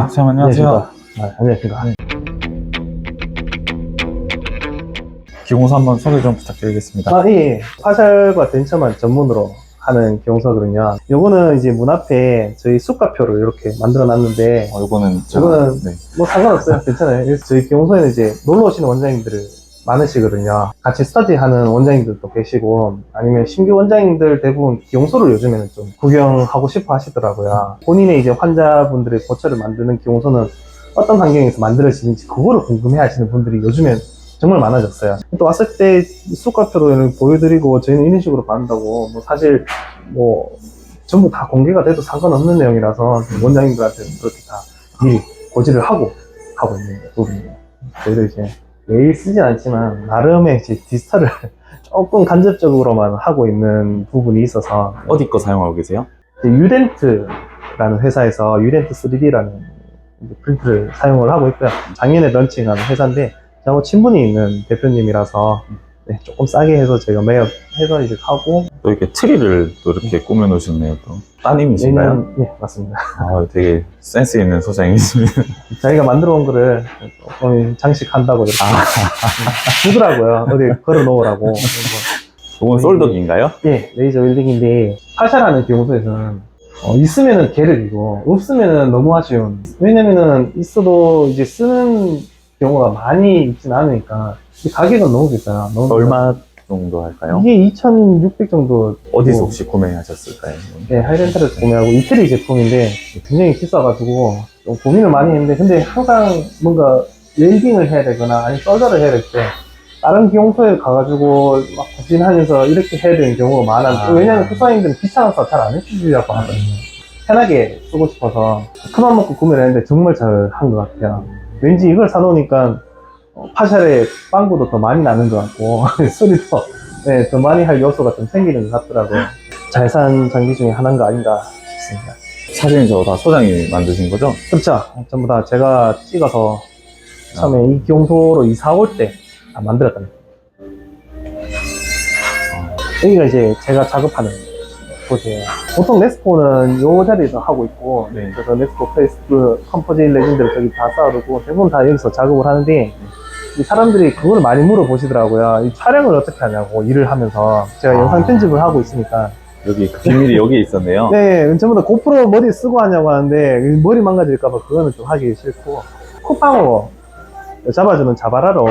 사장님 안녕하세요. 안녕하십니까. 기공사 한번 소개 좀 부탁드리겠습니다. 예. 파샬과 덴처만 전문으로 하는 기공사거든요. 요거는 이제 문 앞에 저희 수가표를 이렇게 만들어 놨는데, 이거는 이거는 네. 뭐 상관없어요. 괜찮아요. 그래서 저희 기공소에는 이제 놀러 오시는 원장님들을 많으시거든요. 같이 스터디하는 원장님들도 계시고, 아니면 신규 원장님들 대부분 기공소를 요즘에는 좀 구경하고 싶어 하시더라고요. 본인의 이제 환자분들의 고철을 만드는 기공소는 어떤 환경에서 만들어지는지 그거를 궁금해 하시는 분들이 요즘엔 정말 많아졌어요. 또 왔을 때 수가표로 보여드리고 저희는 이런 식으로 받는다고 뭐 사실 뭐 전부 다 공개가 돼도 상관없는 내용이라서 원장님들한테 그렇게 다 미리 고지를 하고 있는 부분이에요. 저희도 이제 매일 쓰진 않지만 나름의 이제 디지털을 조금 간접적으로만 하고 있는 부분이 있어서 어디 거 사용하고 계세요? 유덴트라는 회사에서 유덴트 3D라는 프린트를 사용을 하고 있고요. 작년에 런칭한 회사인데 저하고 친분이 있는 대표님이라서 네, 조금 싸게 해서 저희가 매업 해서 이제 하고. 또 이렇게 트리를 또 이렇게 꾸며 놓으셨네요. 또 따님이신가요? 네, 맞습니다. 되게 센스 있는 소장이십니다. 자기가 만들어 온 거를 조금 장식한다고 이렇게 주더라고요. 어디 걸어 놓으라고. 이건 솔더기인가요? 예, 레이저 웰딩인데 파샤라는 기공소에서는 있으면은 계륵이고 없으면은 너무 아쉬운. 왜냐면은 있어도 이제 쓰는 경우가 많이 있진 않으니까 가격은 너무 비싸요. 얼마 정도 할까요? 이게 2,600 정도. 어디서 혹시 구매하셨을까요? 네, 하이렌탈에서 구매하고 이태리 제품인데 굉장히 비싸가지고 좀 고민을 많이 했는데, 근데 항상 뭔가 웰딩을 해야 되거나 아니면 솔더를 해야 될 때 다른 기용소에 가가지고 막 고민하면서 이렇게 해야 되는 경우가 많아요. 왜냐면 쿠사님들은 귀찮아서 잘 안 해주시려고 하거든요. 편하게 쓰고 싶어서 큰맘 먹고 구매를 했는데 정말 잘 한 것 같아요. 왠지 이걸 사놓으니까 파샬의 빵구도 더 많이 나는 것 같고 소리도 네, 더 많이 할 요소가 좀 생기는 것 같더라고요. 잘 산 장비 중에 하나인 거 아닌가 싶습니다. 사진이 저거 다 소장이 만드신 거죠? 그렇죠. 전부 다 제가 찍어서 처음에 이 기용소로 이사 올 때 만들었답니다. 여기가 이제 제가 작업하는 곳이에요. 보통 네스코는 요 자리에서 하고 있고, 네. 그래서 네스코 페이스트 컴포지트 레진들을 저기 다 쌓아두고 대부분 다 여기서 작업을 하는데, 이 사람들이 그걸 많이 물어보시더라고요. 이 촬영을 어떻게 하냐고, 일을 하면서. 제가 영상 편집을 하고 있으니까. 여기 그 비밀이 여기에 있었네요. 네, 전부 다 고프로 머리 쓰고 하냐고 하는데, 머리 망가질까봐 그거는 좀 하기 싫고, 쿠팡으로 잡아주는 자바라로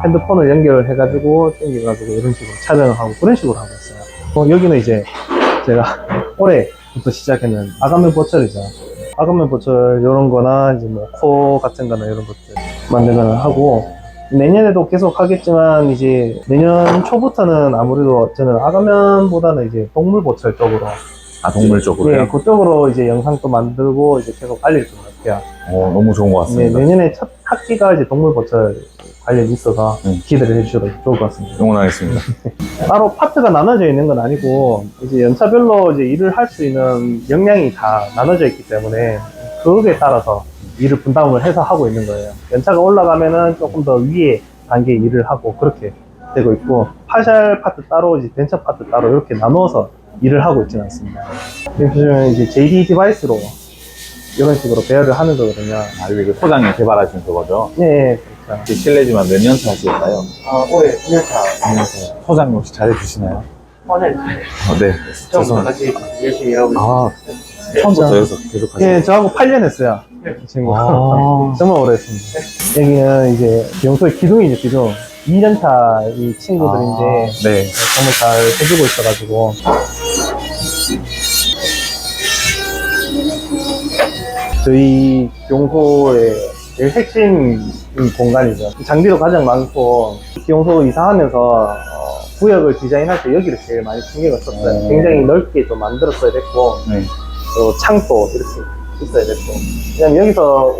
핸드폰을 연결해가지고 땡겨가지고 이런 식으로 촬영을 하고 그런 식으로 하고 있어요. 여기는 이제 제가 올해부터 시작했는 아가면 보철이죠. 아가면 보철 이런 거나 이제 뭐 코 같은 거나 이런 것들 만들거나 하고, 내년에도 계속 하겠지만 이제 내년 초부터는 아무래도 저는 아가면보다는 이제 동물 보철 쪽으로, 동물 쪽으로요? 네, 그쪽으로 이제 영상도 만들고 이제 계속 알릴 것 같아요. 너무 좋은 것 같습니다. 네, 내년에 첫 학기가 이제 동물 보철 관련이 있어서 기대를 해주셔도 좋을 것 같습니다. 응원하겠습니다. 따로 파트가 나눠져 있는 건 아니고 이제 연차별로 이제 일을 할 수 있는 역량이 다 나눠져 있기 때문에 그거에 따라서 일을 분담을 해서 하고 있는 거예요. 연차가 올라가면은 조금 더 위에 단계 일을 하고 그렇게 되고 있고, 파샬 파트 따로 이제 벤처 파트 따로 이렇게 나누어서 일을 하고 있지는 않습니다. 그래서 이제 JD 디바이스로 이런 식으로 배열을 하는 거거든요. 이거 소장이 개발하신 그거죠? 네, 그렇죠. 실례지만 몇 년 차 하실까요? 올해 1년차. 소장님 혹시 잘해주시나요? 네. 네. 처음부터 같이 열심히 일하고 있어요. 처음부터 여기서 계속 하시나요? 예, 저하고 8년 했어요. 이 친구. 정말 오래 했습니다. 여기는 이제 기용소의 기둥이죠, 기둥. 2년차 이 친구들인데 네. 정말 잘 해주고 있어가지고. 저희 기용소의 제일 핵심 공간이죠. 장비도 가장 많고, 기용소 이사하면서 구역을 디자인할 때 여기를 제일 많이 신경을 썼어요. 굉장히 넓게 좀 만들었어야 됐고, 또 창도 이렇게 있어야 됐고. 왜냐면 여기서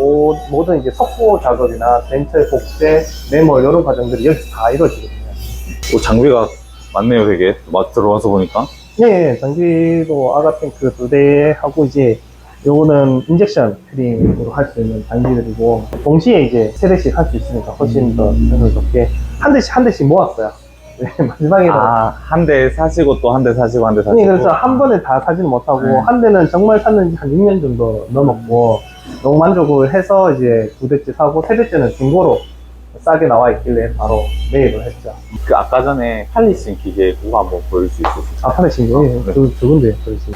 모든 이제 석고 작업이나 벤처 복제, 네모 이런 과정들이 여기서 다 이루어지거든요. 장비가 많네요, 되게. 막 들어와서 보니까. 네, 장비도 아가탱크 2대 하고, 이제 요거는 인젝션 트림으로 할 수 있는 장비들이고, 동시에 이제 3대씩 할 수 있으니까 훨씬 더 좋게 한 대씩 모았어요. 네, 마지막에는. 한 대 사시고 또 한 대 사시고 한 대 사시고. 네, 그래서 한 번에 다 사지는 못하고, 한 대는 정말 샀는지 한 6년 정도 넘었고, 너무 만족을 해서 이제 2대째 사고 3대째는 중고로 싸게 나와 있길래 바로 매입을 했죠. 그 아까 전에 팔리신 기계 그거 한번 보여줄 수 있으세요? 아, 팔리신 게? 네. 저건데, 그렇지.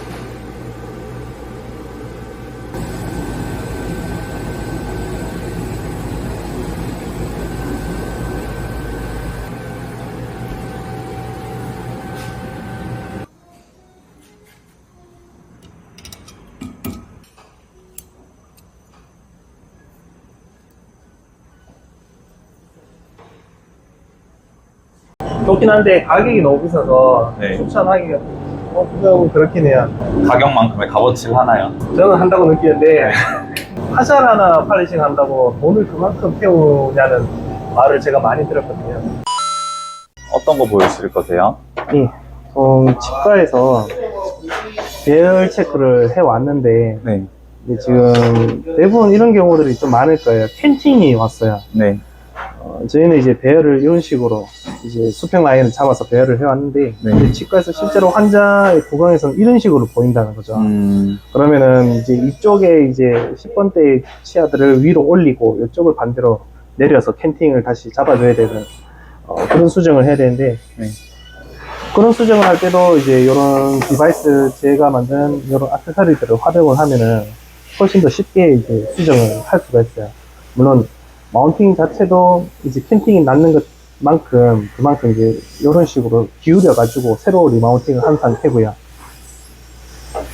좋긴 한데 가격이 너무 비싸서 네. 추천하기가 좀 그렇긴 해요. 가격만큼의 값어치를 하나요? 저는 한다고 느끼는데 화살 하나 팔리싱 한다고 돈을 그만큼 태우냐는 말을 제가 많이 들었거든요. 어떤 거 보여주실 거세요? 예, 치과에서 배열 체크를 해왔는데 네. 지금 대부분 이런 경우들이 좀 많을 거예요. 캔팅이 왔어요. 네. 저희는 이제 배열을 이런 식으로 이제 수평 라인을 잡아서 배열을 해왔는데 네. 근데 치과에서 실제로 환자의 구강에서는 이런 식으로 보인다는 거죠. 그러면은 이제 이쪽에 이제 10번대 치아들을 위로 올리고 이쪽을 반대로 내려서 캔팅을 다시 잡아줘야 되는 그런 수정을 해야 되는데 네. 그런 수정을 할 때도 이제 이런 디바이스 제가 만든 이런 액세서리들을 활용을 하면은 훨씬 더 쉽게 이제 수정을 할 수가 있어요. 물론 마운팅 자체도 이제 캔팅이 낮는 그만큼 이제 이런 식으로 기울여 가지고 새로 리마운팅을 한 상태고요.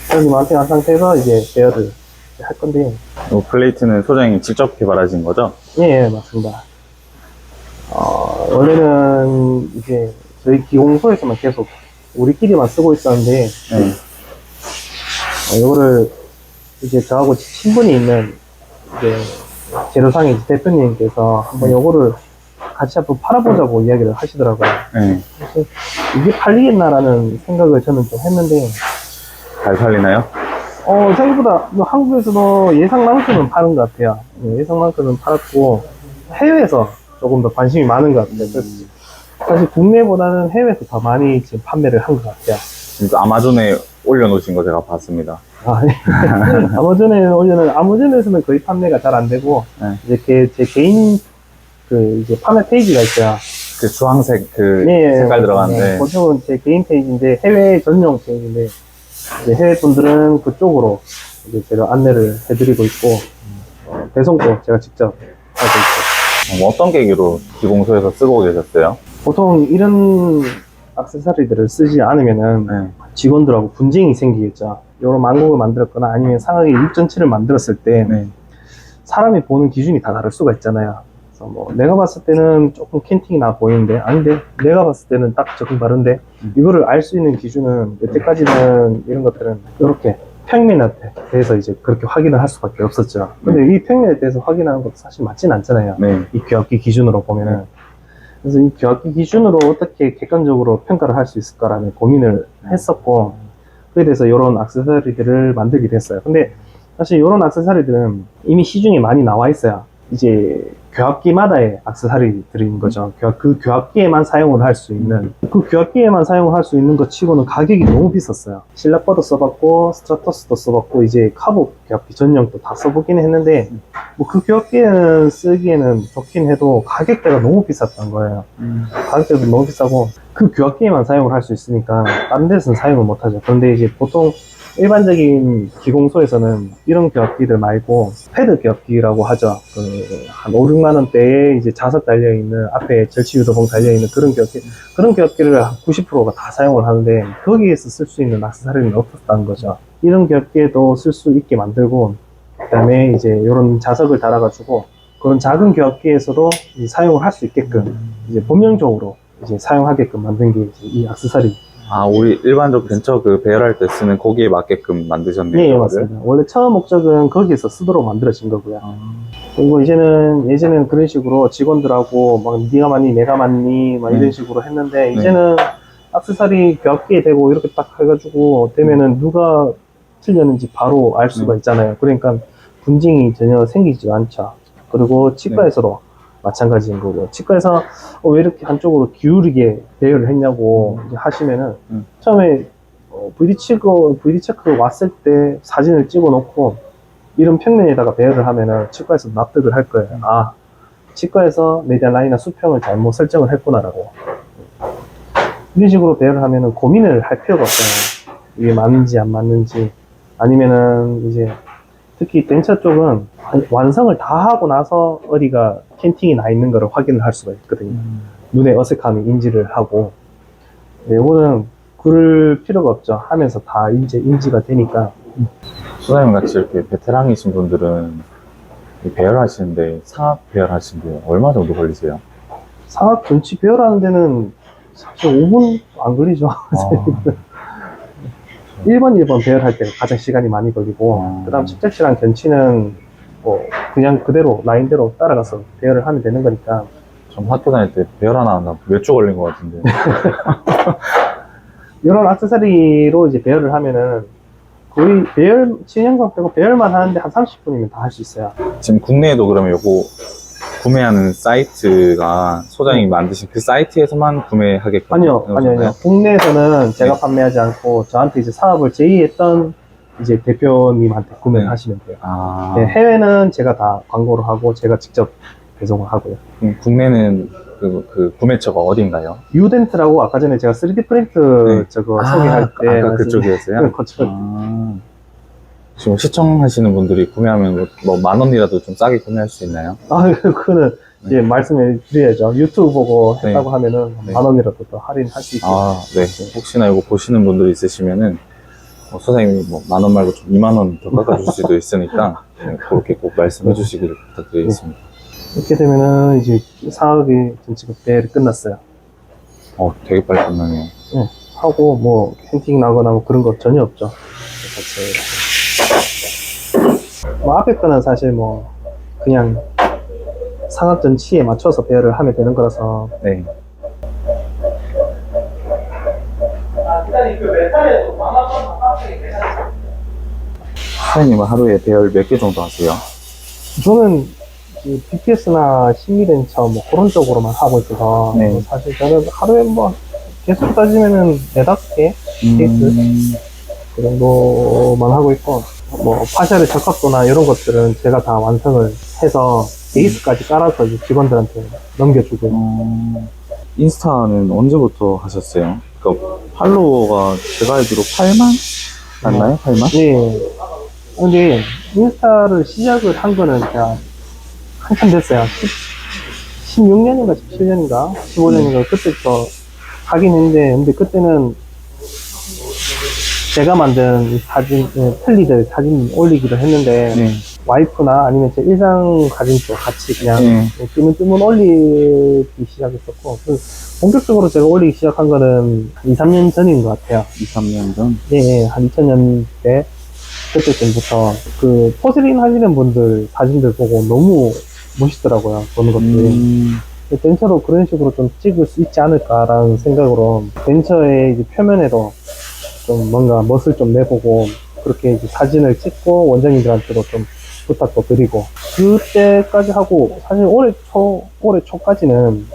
새로 리마운팅 한 상태에서 이제 배열을 할 건데. 이 플레이트는 소장님 직접 개발하신 거죠? 예, 맞습니다. 원래는 이제 저희 기공소에서만 계속 우리끼리만 쓰고 있었는데, 네. 이거를 이제 저하고 친분이 있는 이제 재료상의 대표님께서 한번 요거를 같이 한번 팔아보자고 이야기를 하시더라고요. 네. 그래서 이게 팔리겠나라는 생각을 저는 좀 했는데, 잘 팔리나요? 생각보다 한국에서도 예상만큼은 파는 것 같아요. 예상만큼은 팔았고, 해외에서 조금 더 관심이 많은 것 같아요. 그래서 사실 국내보다는 해외에서 더 많이 지금 판매를 한 것 같아요. 진짜 아마존에 올려놓으신 거 제가 봤습니다. 아마존에서는 거의 판매가 잘 안 되고, 네. 이제 제 개인 이제 판매 페이지가 있어요. 그 주황색 예, 색깔 들어가는데. 보통은 제 개인 페이지인데, 해외 전용 페이지인데, 이제 해외 분들은 그쪽으로 이제 제가 안내를 해드리고 있고, 배송도 제가 직접 하고 있고. 어떤 계기로 기공소에서 쓰고 계셨어요? 보통 이런 액세서리들을 쓰지 않으면은 네. 직원들하고 분쟁이 생기겠죠. 이런 망곡을 만들었거나 아니면 상하게 육전치를 만들었을 때 네. 사람이 보는 기준이 다 다를 수가 있잖아요. 그래서 뭐 내가 봤을 때는 조금 캔팅이 나 보이는데 아닌데 내가 봤을 때는 딱 조금 다른데 이거를 알 수 있는 기준은 여태까지는 이런 것들은 이렇게 평면에 대해서 이제 그렇게 확인을 할 수밖에 없었죠. 근데 이 평면에 대해서 확인하는 것도 사실 맞진 않잖아요. 네. 이 귀합기 기준으로 보면은. 그래서 이 귀합기 기준으로 어떻게 객관적으로 평가를 할 수 있을까라는 고민을 했었고, 그에 대해서 이런 액세서리들을 만들게 됐어요. 근데 사실 이런 액세서리들은 이미 시중에 많이 나와 있어요. 이제 귀합기마다의 액세서리들인 거죠. 그 귀합기에만 사용을 할 수 있는, 그 귀합기에만 사용을 할 수 있는 것 치고는 가격이 너무 비쌌어요. 실라퍼도 써봤고 스트라토스도 써봤고 이제 카보 귀합기 전용도 다 써보긴 했는데 뭐 그 귀합기에는 쓰기에는 좋긴 해도 가격대가 너무 비쌌던 거예요. 가격대도 너무 비싸고 그 귀합기에만 사용을 할 수 있으니까 다른 데서는 사용을 못하죠. 그런데 이제 보통 일반적인 기공소에서는 이런 귀합기들 말고 패드 귀합기라고 하죠. 한 5, 6만 원대에 이제 자석 달려있는 앞에 절치 유도봉 달려있는 그런 귀합기를 한 90%가 다 사용을 하는데 거기에서 쓸 수 있는 액세서리는 없었다는 거죠. 이런 귀합기에도 쓸 수 있게 만들고 그 다음에 이제 이런 자석을 달아가지고 그런 작은 귀합기에서도 사용을 할 수 있게끔 이제 본명적으로 이제 사용하게끔 만든 게 이제 이 액세서리. 아, 우리 일반적 벤처 배열할 때 쓰는 거기에 맞게끔 만드셨네요. 네, 맞습니다. 원래 처음 목적은 거기에서 쓰도록 만들어진 거고요. 그리고 예전에는 그런 식으로 직원들하고 막 네가 맞니, 내가 맞니, 막 이런 식으로 했는데 이제는 액세서리 귀합기에 대고 이렇게 딱 해가지고 되면은 누가 틀렸는지 바로 알 수가 있잖아요. 그러니까 분쟁이 전혀 생기지가 않죠. 그리고 치과에서도 마찬가지인 거고, 치과에서 왜 이렇게 한쪽으로 기울이게 배열을 했냐고 이제 하시면은 처음에 VD 체크 왔을 때 사진을 찍어 놓고 이런 평면에다가 배열을 하면은 치과에서 납득을 할 거예요. 아, 치과에서 메디안 라인이나 수평을 잘못 설정을 했구나라고. 이런 식으로 배열을 하면은 고민을 할 필요가 없잖아요. 이게 맞는지 안 맞는지. 아니면은 이제 특히 덴처 쪽은 완성을 다 하고 나서 어디가 캔팅이 나 있는 거를 확인을 할 수가 있거든요. 눈에 어색함이 인지를 하고. 네, 이거는 그럴 필요가 없죠. 하면서 다 이제 인지가 되니까. 소장님 같이 이렇게 베테랑이신 분들은 이 배열하시는데, 상악 배열하시는데 얼마 정도 걸리세요? 상악 전치 배열하는 데는 사실 5분 안 걸리죠. 1번 배열할 때가 가장 시간이 많이 걸리고, 그 다음 측정치랑 견치는 뭐 그냥 그대로 라인대로 따라가서 배열을 하면 되는 거니까. 전 학교 다닐 때 배열 하나 한다 몇 주 걸린 것 같은데. 이런 액세서리로 이제 배열을 하면은 거의 배열, 진영광 빼고 배열만 하는데 한 30분이면 다 할 수 있어요. 지금 국내에도 그러면 요거 구매하는 사이트가 소장님이 만드신 그 사이트에서만 구매하게끔 아니요. 국내에서는 제가 네. 판매하지 않고 저한테 이제 사업을 제의했던 이제 대표님한테 구매를 네. 하시면 돼요. 아, 네, 해외는 제가 다 광고를 하고 제가 직접 배송을 하고요. 국내는 그 구매처가 어딘가요? 유덴트라고 아까 전에 제가 3D 프린트 네. 저거 소개할 때 아까 말씀- 그쪽이었어요? 그쵸. 아, 지금 시청하시는 분들이 구매하면 뭐 10,000원이라도 좀 싸게 구매할 수 있나요? 아, 그거는 이제 말씀을 드려야죠. 유튜브 보고 네. 했다고 하면은 네. 10,000원이라도 더 할인할 수 있게. 아, 네. 혹시나 이거 보시는 분들이 있으시면은 소장님이 뭐 10,000원 말고 좀 20,000원 더 깎아줄 수도 있으니까 네, 그렇게 꼭 말씀해 주시기를 부탁드리겠습니다. 이렇게 되면은 이제 사업이 전체가 배열이 끝났어요. 되게 빨리 끝나네요. 네. 하고 뭐 캔팅 나거나 뭐 그런 거 전혀 없죠. 뭐 앞에 거는 사실 뭐 그냥 상악 전치에 맞춰서 배열을 하면 되는 거라서. 네. 소장님은 하루에 배열 몇 개 정도 하세요? 저는 BPS나 심리벤처 뭐 그런 쪽으로만 하고 있어서 네. 뭐 사실 저는 하루에 뭐 개수 따지면은 4-5개 케이스 그 정도만 하고 있고, 뭐 파샤르 적합도나 이런 것들은 제가 다 완성을 해서 베이스까지 깔아서 이제 직원들한테 넘겨주고요. 인스타는 언제부터 하셨어요? 그러니까 팔로워가 제가 알기로 8만? 맞나요? 8만? 네. 근데 인스타를 시작을 한 거는 제가 한참 됐어요. 16년인가 17년인가 15년인가 그때부터 하긴 했는데, 근데 그때는 제가 만든 이 사진, 펠리들 사진 올리기도 했는데, 네. 와이프나 아니면 제 일상 사진도 같이 그냥 네. 뜨문뜨문 올리기 시작했었고, 본격적으로 제가 올리기 시작한 거는 2, 3년 전인 것 같아요. 2, 3년 전? 네, 한 2000년대 그때쯤부터 그 포슬린 하시는 분들 사진들 보고 너무 멋있더라고요. 보는 것들이. 벤처로 그런 식으로 좀 찍을 수 있지 않을까라는 생각으로 벤처의 이제 표면에도 좀 뭔가 멋을 좀 내보고 그렇게 이제 사진을 찍고 원장님들한테도 좀 부탁도 드리고, 그때까지 하고 사실 올해 초까지는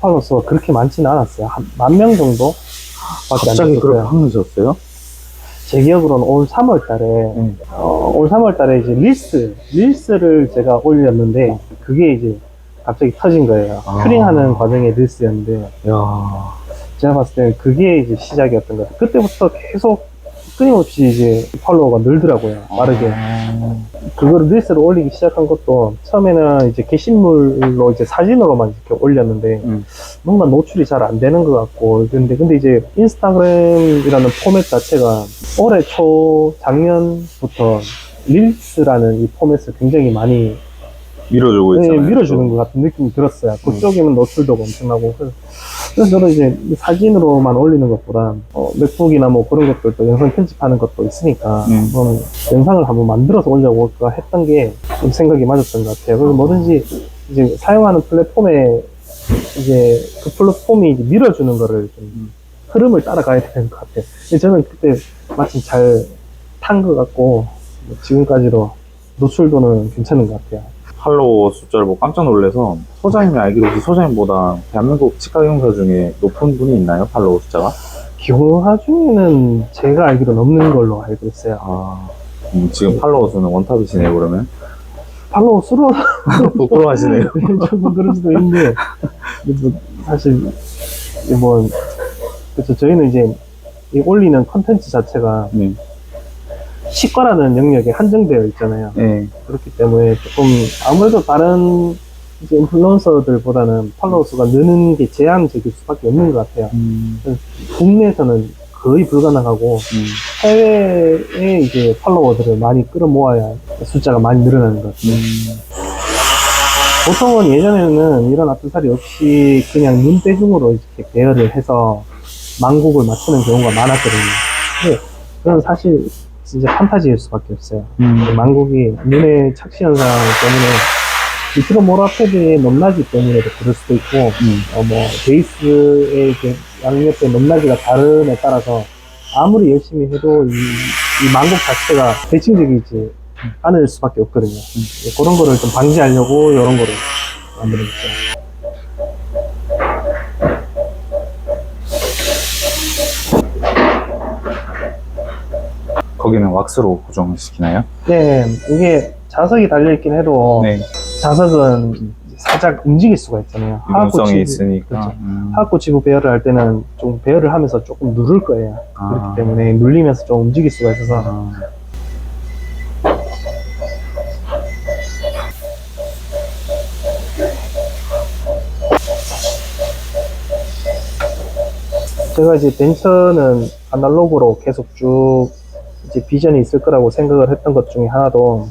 팔로워 수가 그렇게 많지는 않았어요. 한 10,000명 정도 밖에 안 갑자기 그렇게 됐어요. 확 늦었어요? 제 기억으로는 올 3월 달에 올 3월 달에 이제 릴스를 제가 올렸는데 그게 이제 갑자기 터진 거예요. 큐링하는 과정의 릴스였는데, 야, 제가 봤을 때는 그게 이제 시작이었던 것 같아요. 그때부터 계속 끊임없이 이제 팔로워가 늘더라고요. 빠르게. 그거를 릴스를 올리기 시작한 것도 처음에는 이제 게시물로 이제 사진으로만 이렇게 올렸는데 뭔가 노출이 잘 안 되는 것 같고, 근데 이제 인스타그램이라는 포맷 자체가 올해 작년부터 릴스라는 이 포맷을 굉장히 많이 밀어주고 있잖아요. 밀어주는 것 같은 느낌이 들었어요. 그쪽이면 노출도 엄청나고. 그래서 저는 이제 사진으로만 올리는 것보다, 맥북이나 뭐 그런 것들도 영상 편집하는 것도 있으니까, 영상을 한번 만들어서 올려볼까 했던 게 좀 생각이 맞았던 것 같아요. 그래서 뭐든지 이제 사용하는 플랫폼에 이제 그 플랫폼이 이제 밀어주는 거를 좀 흐름을 따라가야 되는 것 같아요. 근데 저는 그때 마침 잘 탄 것 같고, 지금까지도 노출도는 괜찮은 것 같아요. 팔로워 숫자를 보고 깜짝 놀라서, 소장님이 알기로 혹시 소장님보다 대한민국 치과 용사 중에 높은 분이 있나요? 팔로워 숫자가? 기호화 중에는 제가 알기로는 없는 걸로 알고 있어요. 지금 팔로워 수는 원탑이시네요, 그러면? 팔로우 수로 부끄러워하시네요. 조금 그럴 수도 있는데, 뭐 사실, 뭐, 그래서 저희는 이제 이 올리는 컨텐츠 자체가 네. 시과라는 영역에 한정되어 있잖아요. 네. 그렇기 때문에 조금 아무래도 다른 이제 인플루언서들보다는 팔로워 수가 느는 게 제한적일 수밖에 없는 것 같아요. 국내에서는 거의 불가능하고 해외에 이제 팔로워들을 많이 끌어모아야 숫자가 많이 늘어나는 것 같아요. 보통은 예전에는 이런 앞두살이 없이 그냥 눈대중으로 이렇게 배열을 해서 망국을 맞추는 경우가 많았거든요. 근데 그건 사실 진짜 판타지일 수밖에 없어요. 망국이 눈의 착시 현상 때문에 미크로 모라패드의 높낮이 때문에도 그럴 수도 있고, 뭐 베이스의 이렇게 양옆의 높낮이가 다름에 따라서 아무리 열심히 해도 이 망국 자체가 대칭적이지 않을 수밖에 없거든요. 그런 거를 좀 방지하려고 이런 거를 만들어줬어요. 거기는 왁스로 고정을 시키나요? 네, 이게 자석이 달려있긴 해도 네. 자석은 살짝 움직일 수가 있잖아요. 유동성이 있으니까. 그렇죠. 하악고 지부 배열을 할 때는 좀 배열을 하면서 조금 누를 거예요. 그렇기 때문에 눌리면서 좀 움직일 수가 있어서. 제가 이제 벤처는 아날로그로 계속 쭉 이제 비전이 있을 거라고 생각을 했던 것 중에 하나도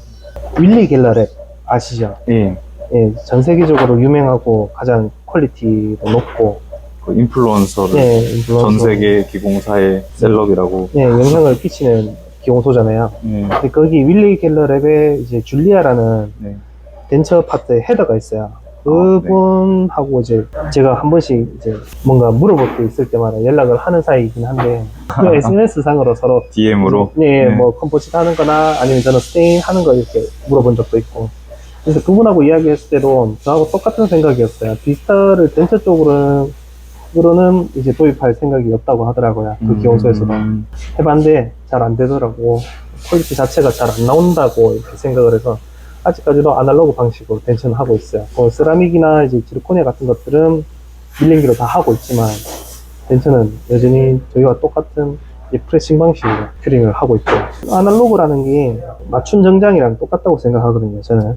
윌리 갤러랩 아시죠? 예. 예, 전 세계적으로 유명하고 가장 퀄리티도 높고 그 인플루언서를 예, 전 세계 기공사의 셀럽이라고. 예, 영향을 끼치는 기용소잖아요. 예. 근데 거기 윌리 갤러랩에 이제 줄리아라는 네. 벤처 파트의 헤더가 있어요. 네. 그분하고 이제 제가 한 번씩 이제 뭔가 물어볼 게 있을 때마다 연락을 하는 사이이긴 한데 그 SNS 상으로 서로 DM으로. 예, 뭐 컴포짓 하는 거나 아니면 저는 스테인 하는 거 이렇게 물어본 적도 있고. 그래서 그분하고 이야기했을 때도 저하고 똑같은 생각이었어요. 비스타를 벤처 쪽으로는 이제 도입할 생각이 없다고 하더라고요. 그 기용소에서도. 해봤는데 잘 안 되더라고. 퀄리티 자체가 잘 안 나온다고 이렇게 생각을 해서 아직까지도 아날로그 방식으로 벤처는 하고 있어요. 세라믹이나 이제 지르코니아 같은 것들은 밀링기로 다 하고 있지만 벤처는 여전히 저희와 똑같은 프레싱 방식으로 큐링을 하고 있고, 아날로그라는 게 맞춤 정장이랑 똑같다고 생각하거든요. 저는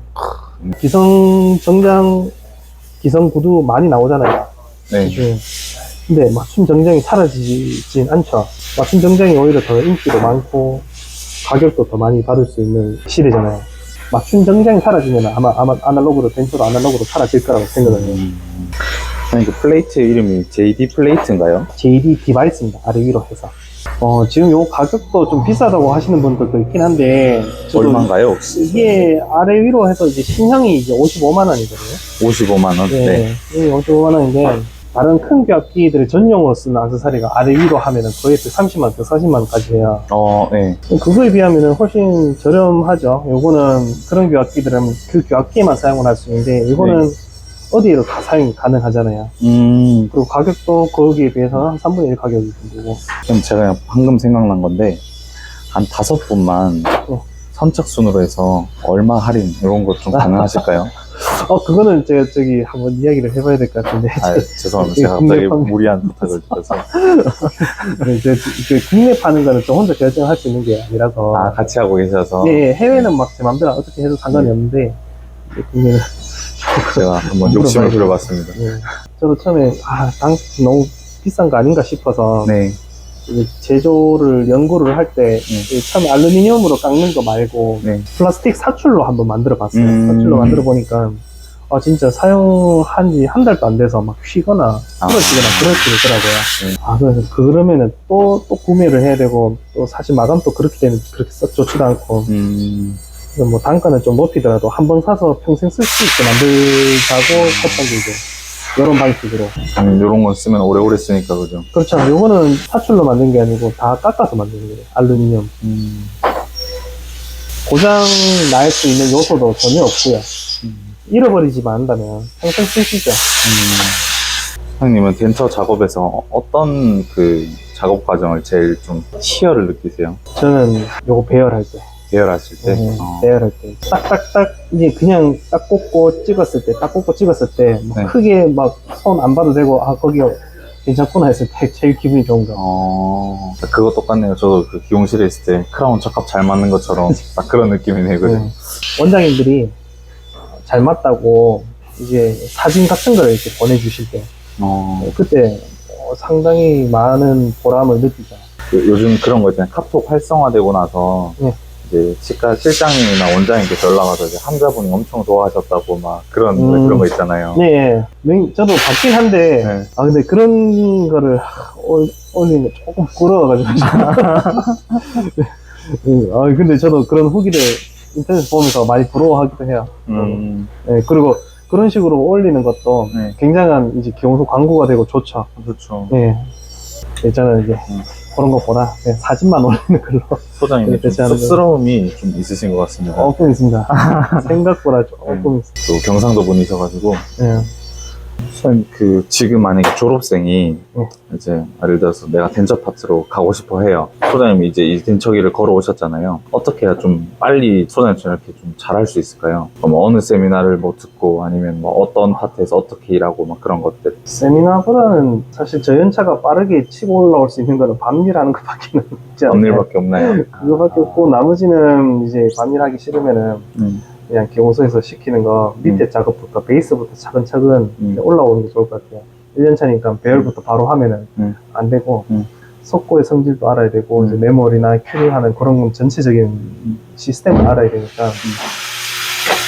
기성 정장, 기성 구두 많이 나오잖아요. 네. 근데 맞춤 정장이 사라지진 않죠. 맞춤 정장이 오히려 더 인기도 많고 가격도 더 많이 받을 수 있는 시대잖아요. 맞춤 정장이 사라지면 아마 아날로그로, 벤처도 아날로그로 사라질 거라고 생각을 해요. 아니, 그 플레이트 이름이 JD 플레이트인가요? JD 디바이스입니다. 아래 위로 해서. 지금 요 가격도 좀 비싸다고 하시는 분들도 있긴 한데, 얼마인가요, 혹시? 이게 아래 위로 해서 이제 신형이 이제 55만원이거든요. 55만원? 네. 이게 55만원인데, 다른 큰 귀악기들을 전용으로 쓰는 액세서리가 아래 위로 하면은 거의 30만원, 40만원까지 해요. 네. 그거에 비하면은 훨씬 저렴하죠. 요거는 그런 귀악기들은 그 귀악기에만 사용을 할 수 있는데, 이거는 어디에도 다 사용이 가능하잖아요. 그리고 가격도 거기에 비해서는 한 3분의 1 가격이 되고. 그럼 제가 방금 생각난 건데, 한 5분만 선착순으로 해서 얼마 할인, 이런 것 좀 가능하실까요? 그거는 제가 한번 이야기를 해봐야 될 것 같은데. 죄송합니다. 제가 갑자기 무리한 부탁을 드려서. 국내 파는 거는 좀 혼자 결정할 수 있는 게 아니라서. 같이 하고 계셔서. 네, 해외는 막 제 맘대로 어떻게 해도 상관이 없는데, 국내는. 제가 한번 욕심을 부려봤습니다. 네. 저도 처음에, 당시 너무 비싼 거 아닌가 싶어서. 네. 제조를 연구를 할 때 처음에 알루미늄으로 깎는 거 말고 플라스틱 사출로 한번 만들어 봤어요. 사출로 만들어 보니까 진짜 사용한 지 한 달도 안 돼서 막 휘거나 부러지거나 그럴 수 있더라고요. 그래서 그러면은 또 구매를 해야 되고, 또 사실 마감도 그렇게 되면 그렇게 썩 좋지도 않고, 그래서 뭐 단가는 좀 높이더라도 한 번 사서 평생 쓸 수 있게 만들자고 했던 게 이제 이런 방식으로. 이런 건 쓰면 오래오래 쓰니까, 그죠? 그렇죠. 요거는 사출로 만든 게 아니고 다 깎아서 만든 거예요. 알루미늄. 고장 날 수 있는 요소도 전혀 없고요. 잃어버리지만 않는다면 평생 쓰시죠. 사장님은 벤처 작업에서 어떤 그 작업 과정을 제일 좀 치열을 느끼세요? 저는 요거 배열할 때. 배열하실 때? 배열할 때. 딱딱딱, 이제 그냥 딱 꽂고 찍었을 때, 딱 꽂고 찍었을 때, 뭐 네. 크게 막 손 안 봐도 되고, 아, 거기 괜찮구나 했을 때 제일 기분이 좋은 거. 그거 똑같네요. 저도 그 기용실에 있을 때 크라운 적합 잘 맞는 것처럼 딱 그런 느낌이네요. 그죠? 원장님들이 잘 맞다고 이제 사진 같은 걸 이렇게 보내주실 때, 그때 상당히 많은 보람을 느끼죠. 요즘 그런 거 있잖아요. 카톡 활성화되고 나서 네. 이제 치과 실장님이나 원장님께 연락 와서 이제 환자분이 엄청 좋아하셨다고 막 그런 거 있잖아요. 네, 저도 받긴 한데, 네. 아, 근데 그런 거를 올리는 게 조금 부끄러워가지고. 아, 근데 저도 그런 후기를 인터넷 보면서 많이 부러워하기도 해요. 네, 그리고 그런 식으로 올리는 것도 네. 굉장한 이제 기용소 광고가 되고 좋죠. 그렇죠. 네. 저는 이제 그런 것보다 그냥 사진만 올리는 걸로. 소장님이 좀 쑥스러움이 좀 있으신 것 같습니다. 조금 있습니다. 생각보다 조금 있습니다. 또 경상도 분이셔가지고. 네. 소장님, 지금 만약에 졸업생이 이제 예를 들어서 내가 덴처 파트로 가고 싶어 해요. 소장님이 이제 이 덴처기를 걸어오셨잖아요. 어떻게 해야 좀 빨리 소장님처럼 이렇게 좀 잘할 수 있을까요? 뭐 어느 세미나를 뭐 듣고 아니면 뭐 어떤 파트에서 어떻게 일하고 막 그런 것들. 세미나보다는 사실 저연차가 빠르게 치고 올라올 수 있는 거는 밤일하는 것밖에 없지 않나요? 밤일밖에 없나요? 그거밖에 없고 나머지는 이제 밤일하기 싫으면은 그냥 기용소에서 시키는 거 밑에 작업부터 베이스부터 차근차근 올라오는 게 좋을 것 같아요. 1년차니까 배열부터 바로 하면은 안 되고 속고의 성질도 알아야 되고 이제 메모리나 큐링하는 그런 건 전체적인 시스템을 알아야 되니까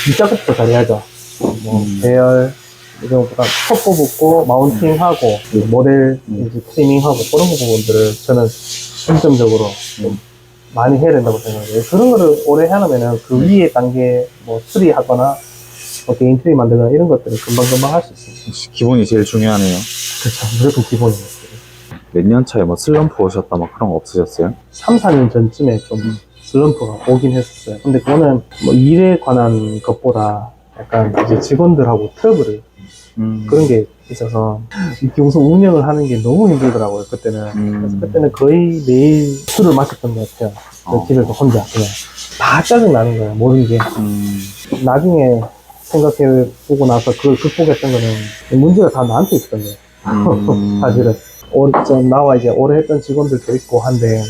뒷작업부터 잘해야죠. 뭐 배열 이런 거보다 톱 뽑고 마운팅하고 모델 이제 트리밍하고 그런 부분들을 저는 중점적으로 좀 많이 해야 된다고 생각해요. 그런 거를 오래 하려면은 그 위에 단계 뭐 트리 하거나 뭐 개인 트리 만들거나 이런 것들을 금방금방 할 수 있습니다. 기본이 제일 중요하네요. 그렇죠. 무조건 기본이에요. 몇 년 차에 뭐 슬럼프 오셨다 막 그런 거 없으셨어요? 3, 4년 전쯤에 좀 슬럼프가 오긴 했었어요. 근데 그거는 뭐 일에 관한 것보다 약간 이제 직원들하고 트러블을 그런 게 있어서 이 기용소 운영을 하는 게 너무 힘들더라고요. 그때는. 그래서 그때는 거의 매일 술을 마셨던 것 같아요. 집에서 혼자 그냥 다 짜증 나는 거예요. 모든 게. 나중에 생각해보고 나서 그걸 극복했던 거는 문제가 다 나한테 있었던 거예요. 사실은. 나와 이제 오래 했던 직원들도 있고 한데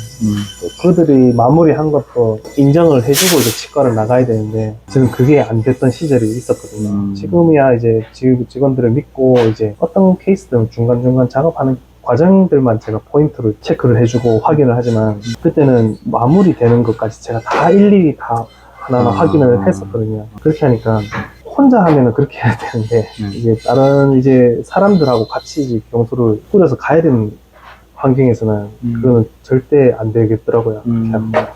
그들이 마무리한 것도 인정을 해주고 이제 치과를 나가야 되는데 지금 그게 안 됐던 시절이 있었거든요. 지금이야 이제 직원들을 믿고 이제 어떤 케이스든 중간중간 작업하는 과정들만 제가 포인트를 체크를 해주고 확인을 하지만 그때는 마무리되는 것까지 제가 다 일일이 다 하나하나 확인을 했었거든요. 그렇게 하니까 혼자 하면은 그렇게 해야 되는데 이제 다른 이제 사람들하고 같이 이제 기용소를 꾸려서 가야 되는 환경에서는 그거는 절대 안 되겠더라고요.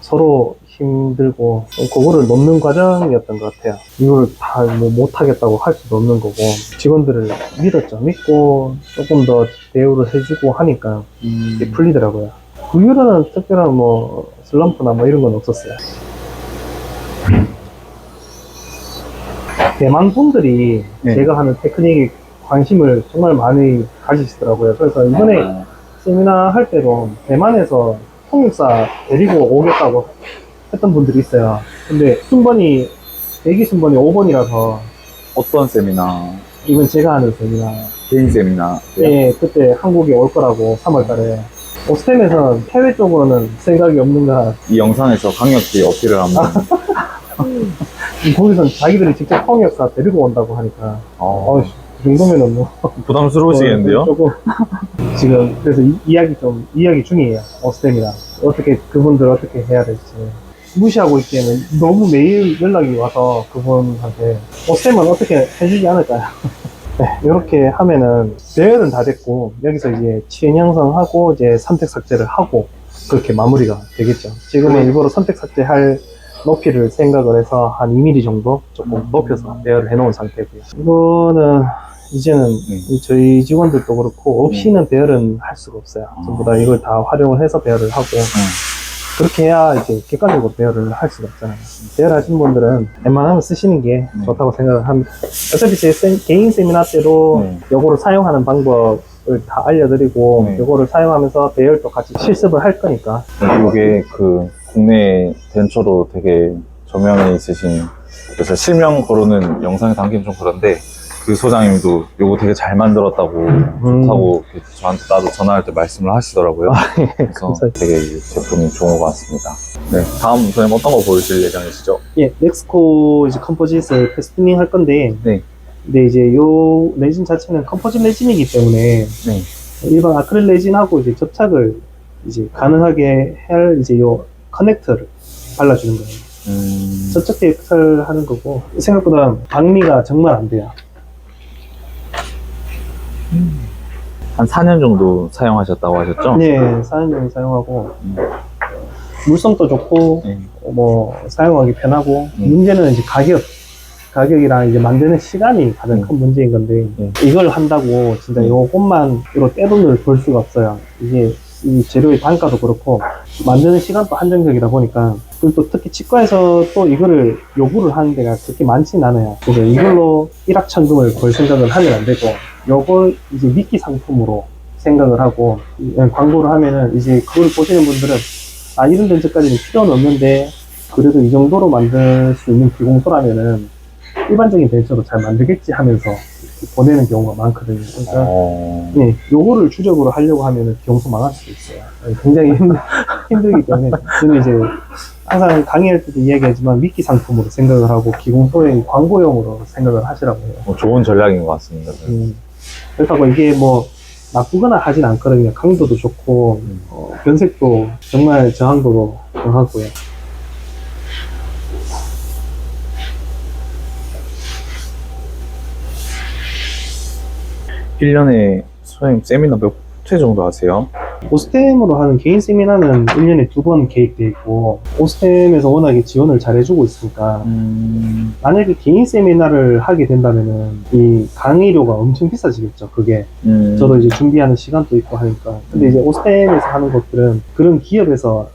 서로 힘들고 그거를 놓는 과정이었던 것 같아요. 이걸 다 뭐 못하겠다고 할 수도 없는 거고 직원들을 믿었죠. 믿고 조금 더 대우를 해주고 하니까 이게 풀리더라고요. 그 이후로는 특별한 뭐 슬럼프나 뭐 이런 건 없었어요. 대만 분들이 제가 하는 테크닉에 관심을 정말 많이 가지시더라고요. 그래서 이번에 세미나 할 때도 대만에서 통역사 데리고 오겠다고 했던 분들이 있어요. 근데 순번이 대기 순번이 5번이라서 어떤 세미나? 이건 제가 하는 세미나. 개인 세미나? 네, 그때 한국에 올 거라고 3월달에. 오스템에서는 해외 쪽으로는 생각이 없는가. 이 영상에서 강력히 어필을 한번. 거기선 자기들이 직접 통역사 데리고 온다고 하니까 그 정도면은 뭐 부담스러우시겠는데요? 조금 지금 그래서 이야기 중이에요. 오스템이랑 어떻게 그분들 어떻게 해야 될지 무시하고 있기에는 너무 매일 연락이 와서 그분한테 오스템은 어떻게 해주지 않을까요? 네, 이렇게 하면은 배열은 다 됐고 여기서 이제 치연 형성하고 이제 선택 삭제를 하고 그렇게 마무리가 되겠죠. 지금은 일부러 선택 삭제할 높이를 생각을 해서 한 2mm 정도 조금 높여서 배열을 해놓은 상태고요. 이거는 이제는 저희 직원들도 그렇고 없이는 배열은 할 수가 없어요. 전부 다 이걸 다 활용을 해서 배열을 하고 그렇게 해야 이제 객관적으로 배열을 할 수가 없잖아요. 배열하신 분들은 웬만하면 쓰시는 게 좋다고 생각을 합니다. 어차피 제 개인 세미나 때도 요거를 사용하는 방법을 다 알려드리고 요거를 사용하면서 배열도 같이 실습을 할 거니까. 이게 국내 덴처로 되게 저명에 있으신, 그래서 실명 거로는 영상에 담기는 좀 그런데, 그 소장님도 요거 되게 잘 만들었다고, 좋다고 이렇게 저한테 따로 전화할 때 말씀을 하시더라고요. 그래서 감사합니다. 되게 이 제품이 좋은 것 같습니다. 네, 다음 소장님 어떤 거 보여주실 예정이시죠? 예, 넥스코 이제 컴포짓을 패스트닝 할 건데, 네. 근데 이제 요 레진 자체는 컴포짓 레진이기 때문에 네. 일반 아크릴 레진하고 이제 접착을 이제 가능하게 할 이제 요 커넥터를 발라주는 거예요. 접착 테이프를 하는 거고, 생각보다 방미가 정말 안 돼요. 한 4년 정도 사용하셨다고 하셨죠? 네, 4년 정도 사용하고, 물성도 좋고, 네. 뭐, 사용하기 편하고, 문제는 이제 가격이랑 이제 만드는 시간이 가장 큰 문제인 건데, 이걸 한다고 진짜 요것만으로 떼돈을 벌 수가 없어요. 이게 이 재료의 단가도 그렇고, 만드는 시간도 한정적이다 보니까, 그리고 또 특히 치과에서 또 이거를 요구를 하는 데가 그렇게 많진 않아요. 그래서 이걸로 일확천금을 벌 생각은 하면 안 되고, 요걸 이제 미끼 상품으로 생각을 하고, 광고를 하면은 이제 그걸 보시는 분들은, 아, 이런 덴처까지는 필요는 없는데, 그래도 이 정도로 만들 수 있는 비공소라면은, 일반적인 덴처도 잘 만들겠지 하면서 이렇게 보내는 경우가 많거든요. 그러니까, 네, 요거를 주력으로 하려고 하면은 비용소 망할 수도 있어요. 굉장히 힘들기 때문에, 저는 이제 항상 강의할 때도 이야기하지만 미끼 상품으로 생각을 하고, 기공소의 광고용으로 생각을 하시라고 해요. 좋은 전략인 것 같습니다. 그렇다고 이게 뭐, 나쁘거나 하진 않거든요. 강도도 좋고, 변색도 정말 저항도도 강하고요. 1년에 소장님 세미나 몇 회 정도 하세요? 오스템으로 하는 개인 세미나는 1년에 2번 계획되어 있고, 오스템에서 워낙에 지원을 잘 해주고 있으니까, 만약에 개인 세미나를 하게 된다면은, 이 강의료가 엄청 비싸지겠죠, 그게. 저도 이제 준비하는 시간도 있고 하니까. 근데 이제 오스템에서 하는 것들은 그런 기업에서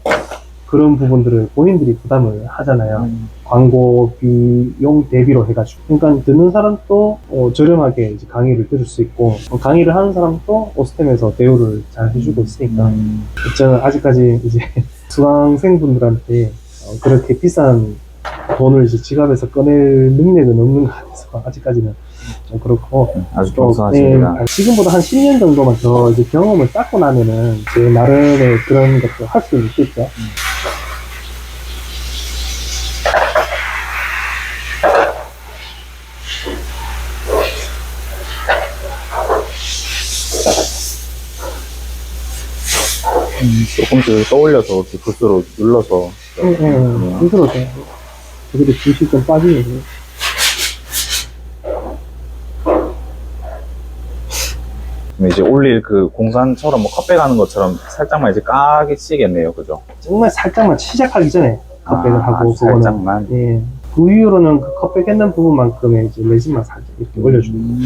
그런 부분들을 본인들이 부담을 하잖아요. 광고 비용 대비로 해가지고. 그러니까 듣는 사람도 저렴하게 이제 강의를 들을 수 있고, 강의를 하는 사람도 오스템에서 대우를 잘 해주고 있으니까. 저는 아직까지 이제 수강생분들한테 그렇게 비싼 돈을 이제 지갑에서 꺼낼 능력은 없는 것 같아서 아직까지는 좀 그렇고. 아주 겸손하십니다. 네, 지금보다 한 10년 정도만 더 이제 경험을 쌓고 나면은 제 나름의 그런 것도 할 수 있겠죠. 조금씩 떠올려서 이렇게 붓으로 눌러서. 힘들어 돼. 여기도 붓이 좀 빠지네. 이제 올릴 그 공산처럼 뭐 컵백 하는 것처럼 살짝만 이제 까시겠네요, 그죠? 정말 살짝만 시작하기 전에 컵백을 하고, 그거는. 살짝만. 예. 그 이후로는 그 컵백 했는 부분만큼의 이제 레진만 살짝 이렇게 올려줍니다.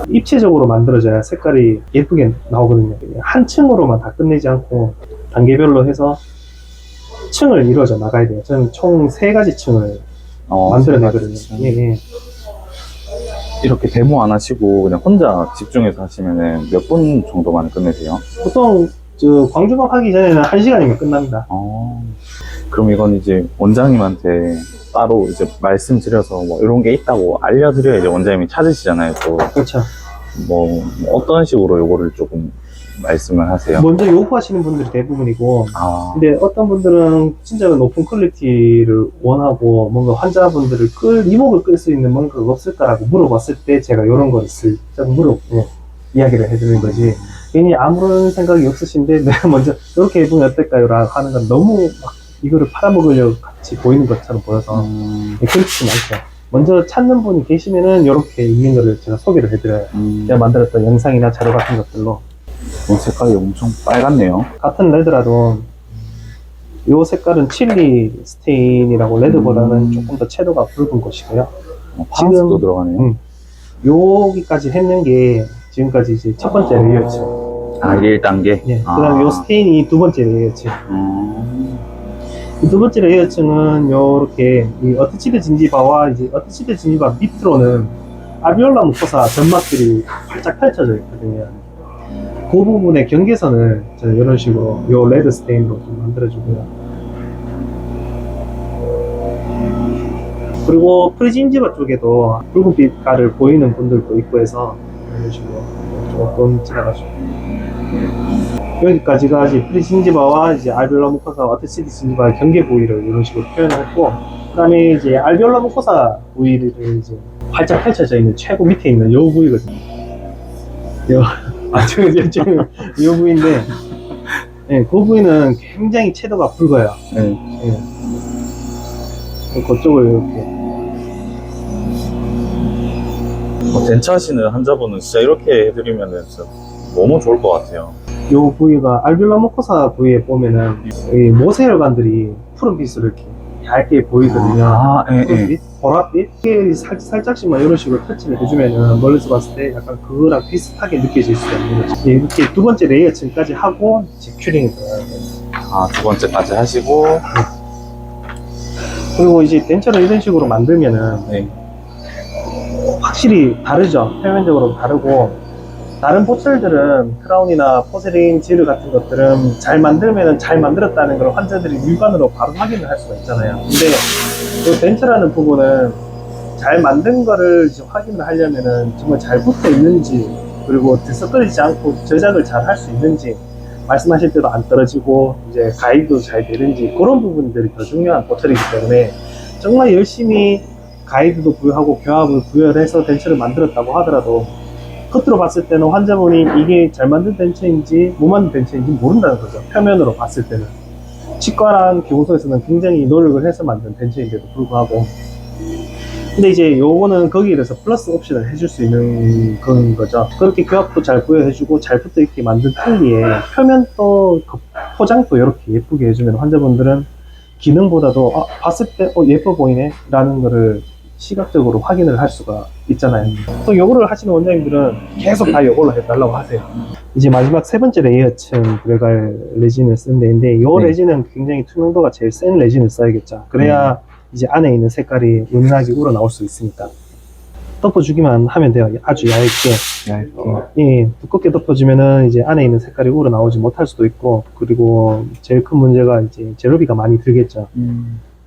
입체적으로 만들어져야 색깔이 예쁘게 나오거든요. 한 층으로만 다 끝내지 않고 단계별로 해서 층을 이루어져 나가야 돼요. 저는 총 3가지 층을 만들어내거든요. 예. 이렇게 데모 안 하시고 그냥 혼자 집중해서 하시면은 몇 분 정도 만에 끝내세요? 보통 저 광주박 하기 전에는 1시간이면 끝납니다. 그럼 이건 이제 원장님한테 따로 이제 말씀드려서 뭐 이런 게 있다고 알려드려야 이제 원장님이 찾으시잖아요. 또 그렇죠. 뭐 어떤 식으로 요거를 조금 말씀을 하세요? 먼저 요구하시는 분들이 대부분이고, 근데 어떤 분들은 진짜 높은 퀄리티를 원하고 뭔가 환자분들을 이목을 끌 수 있는 뭔가가 없을까라고 물어봤을 때 제가 이런 거를 슬쩍 이야기를 해드리는 거지. 괜히 아무런 생각이 없으신데 내가 먼저 이렇게 해보면 어떨까요? 라고 하는 건 너무 막 이거를 팔아먹으려고 같이 보이는 것처럼 보여서 그렇지 않죠. 먼저 찾는 분이 계시면은 이렇게 있는 거를 제가 소개를 해드려요. 제가 만들었던 영상이나 자료 같은 것들로. 색깔이 엄청 빨갛네요. 같은 레드라도 이 색깔은 칠리 스테인이라고 레드보다는 조금 더 채도가 붉은 것이고요. 파란색도 들어가네요. 여기까지 했는 게 지금까지 이제 첫 번째 레이어였죠. 이게 1단계? 예, 그 다음에 이 스테인이 두 번째 레이어였죠. 두 번째 레이어층은 요렇게 이 어트치드 진지바와 이제 어트치드 진지바 밑으로는 아비올라 무코사 점막들이 활짝 펼쳐져 있거든요. 그 부분의 경계선을 저는 이런 식으로 요 레드 스테인으로 좀 만들어주고요. 그리고 프리징지바 쪽에도 붉은 빛깔을 보이는 분들도 있고 해서 이런 식으로 조금 지나가죠. 여기까지가 이제 프리징지바와 이제 알베올라 무코사 어테시디 징지바의 경계 부위를 이런 식으로 표현했고, 그 다음에 이제 알베올라 무코사 부위를 이제 활짝 펼쳐져 있는 최고 밑에 있는 요 부위거든요. 요 부위인데, 네, 그 부위는 굉장히 채도가 붉어요. 네. 그쪽을 이렇게. 덴차 하시는 환자분은 진짜 이렇게 해드리면 진짜 너무 좋을 것 같아요. 요 부위가 알베올라 무코사 부위에 보면은 이 모세혈관들이 푸른 빛으로 이렇게 얇게 보이거든요. 아, 예, 푸른 예. 빛, 보랏빛. 이게 살짝씩만 이런 식으로 터치를 해주면은 멀리서 봤을 때 약간 그거랑 비슷하게 느껴질 수 있는 거죠. 이렇게 두 번째 레이어층까지 하고 이제 큐링을 들어가요. 아, 두 번째까지 하시고. 그리고 이제 덴처를 이런 식으로 만들면은 네. 확실히 다르죠. 표면적으로 다르고, 다른 보철들은 크라운이나 포세린 지르 같은 것들은 잘 만들면은 잘 만들었다는 걸 환자들이 육안으로 바로 확인을 할 수가 있잖아요. 근데 이 덴처라는 부분은 잘 만든 거를 이제 확인을 하려면은 정말 잘 붙어 있는지, 그리고 들썩거리지 않고 제작을 잘 할 수 있는지, 말씀하실 때도 안 떨어지고 이제 가이드도 잘 되는지, 그런 부분들이 더 중요한 보철이기 때문에 정말 열심히 가이드도 부여하고 교합을 부여해서 덴처를 만들었다고 하더라도 겉으로 봤을 때는 환자분이 이게 잘 만든 덴처인지 못 만든 덴처인지 모른다는 거죠. 표면으로 봤을 때는. 치과랑 기공소에서는 굉장히 노력을 해서 만든 덴처인데도 불구하고. 근데 이제 요거는 거기에 대해서 플러스 옵션을 해줄 수 있는 그런 거죠. 그렇게 교합도 잘 부여해주고 잘 붙어있게 만든 틀리에 표면도 포장도 이렇게 예쁘게 해주면 환자분들은 기능보다도 봤을 때 예뻐 보이네 라는 거를 시각적으로 확인을 할 수가 있잖아요. 또 요거를 하시는 원장님들은 계속 다 요걸로 해달라고 하세요. 이제 마지막 세 번째 레이어층 들어갈 레진을 쓴 데인데, 요 네. 레진은 굉장히 투명도가 제일 센 레진을 써야겠죠. 그래야 이제 안에 있는 색깔이 은은하게 우러나올 수 있으니까. 덮어주기만 하면 돼요. 아주 얇게. 예, 두껍게 덮어주면은 이제 안에 있는 색깔이 우러나오지 못할 수도 있고, 그리고 제일 큰 문제가 이제 재료비가 많이 들겠죠.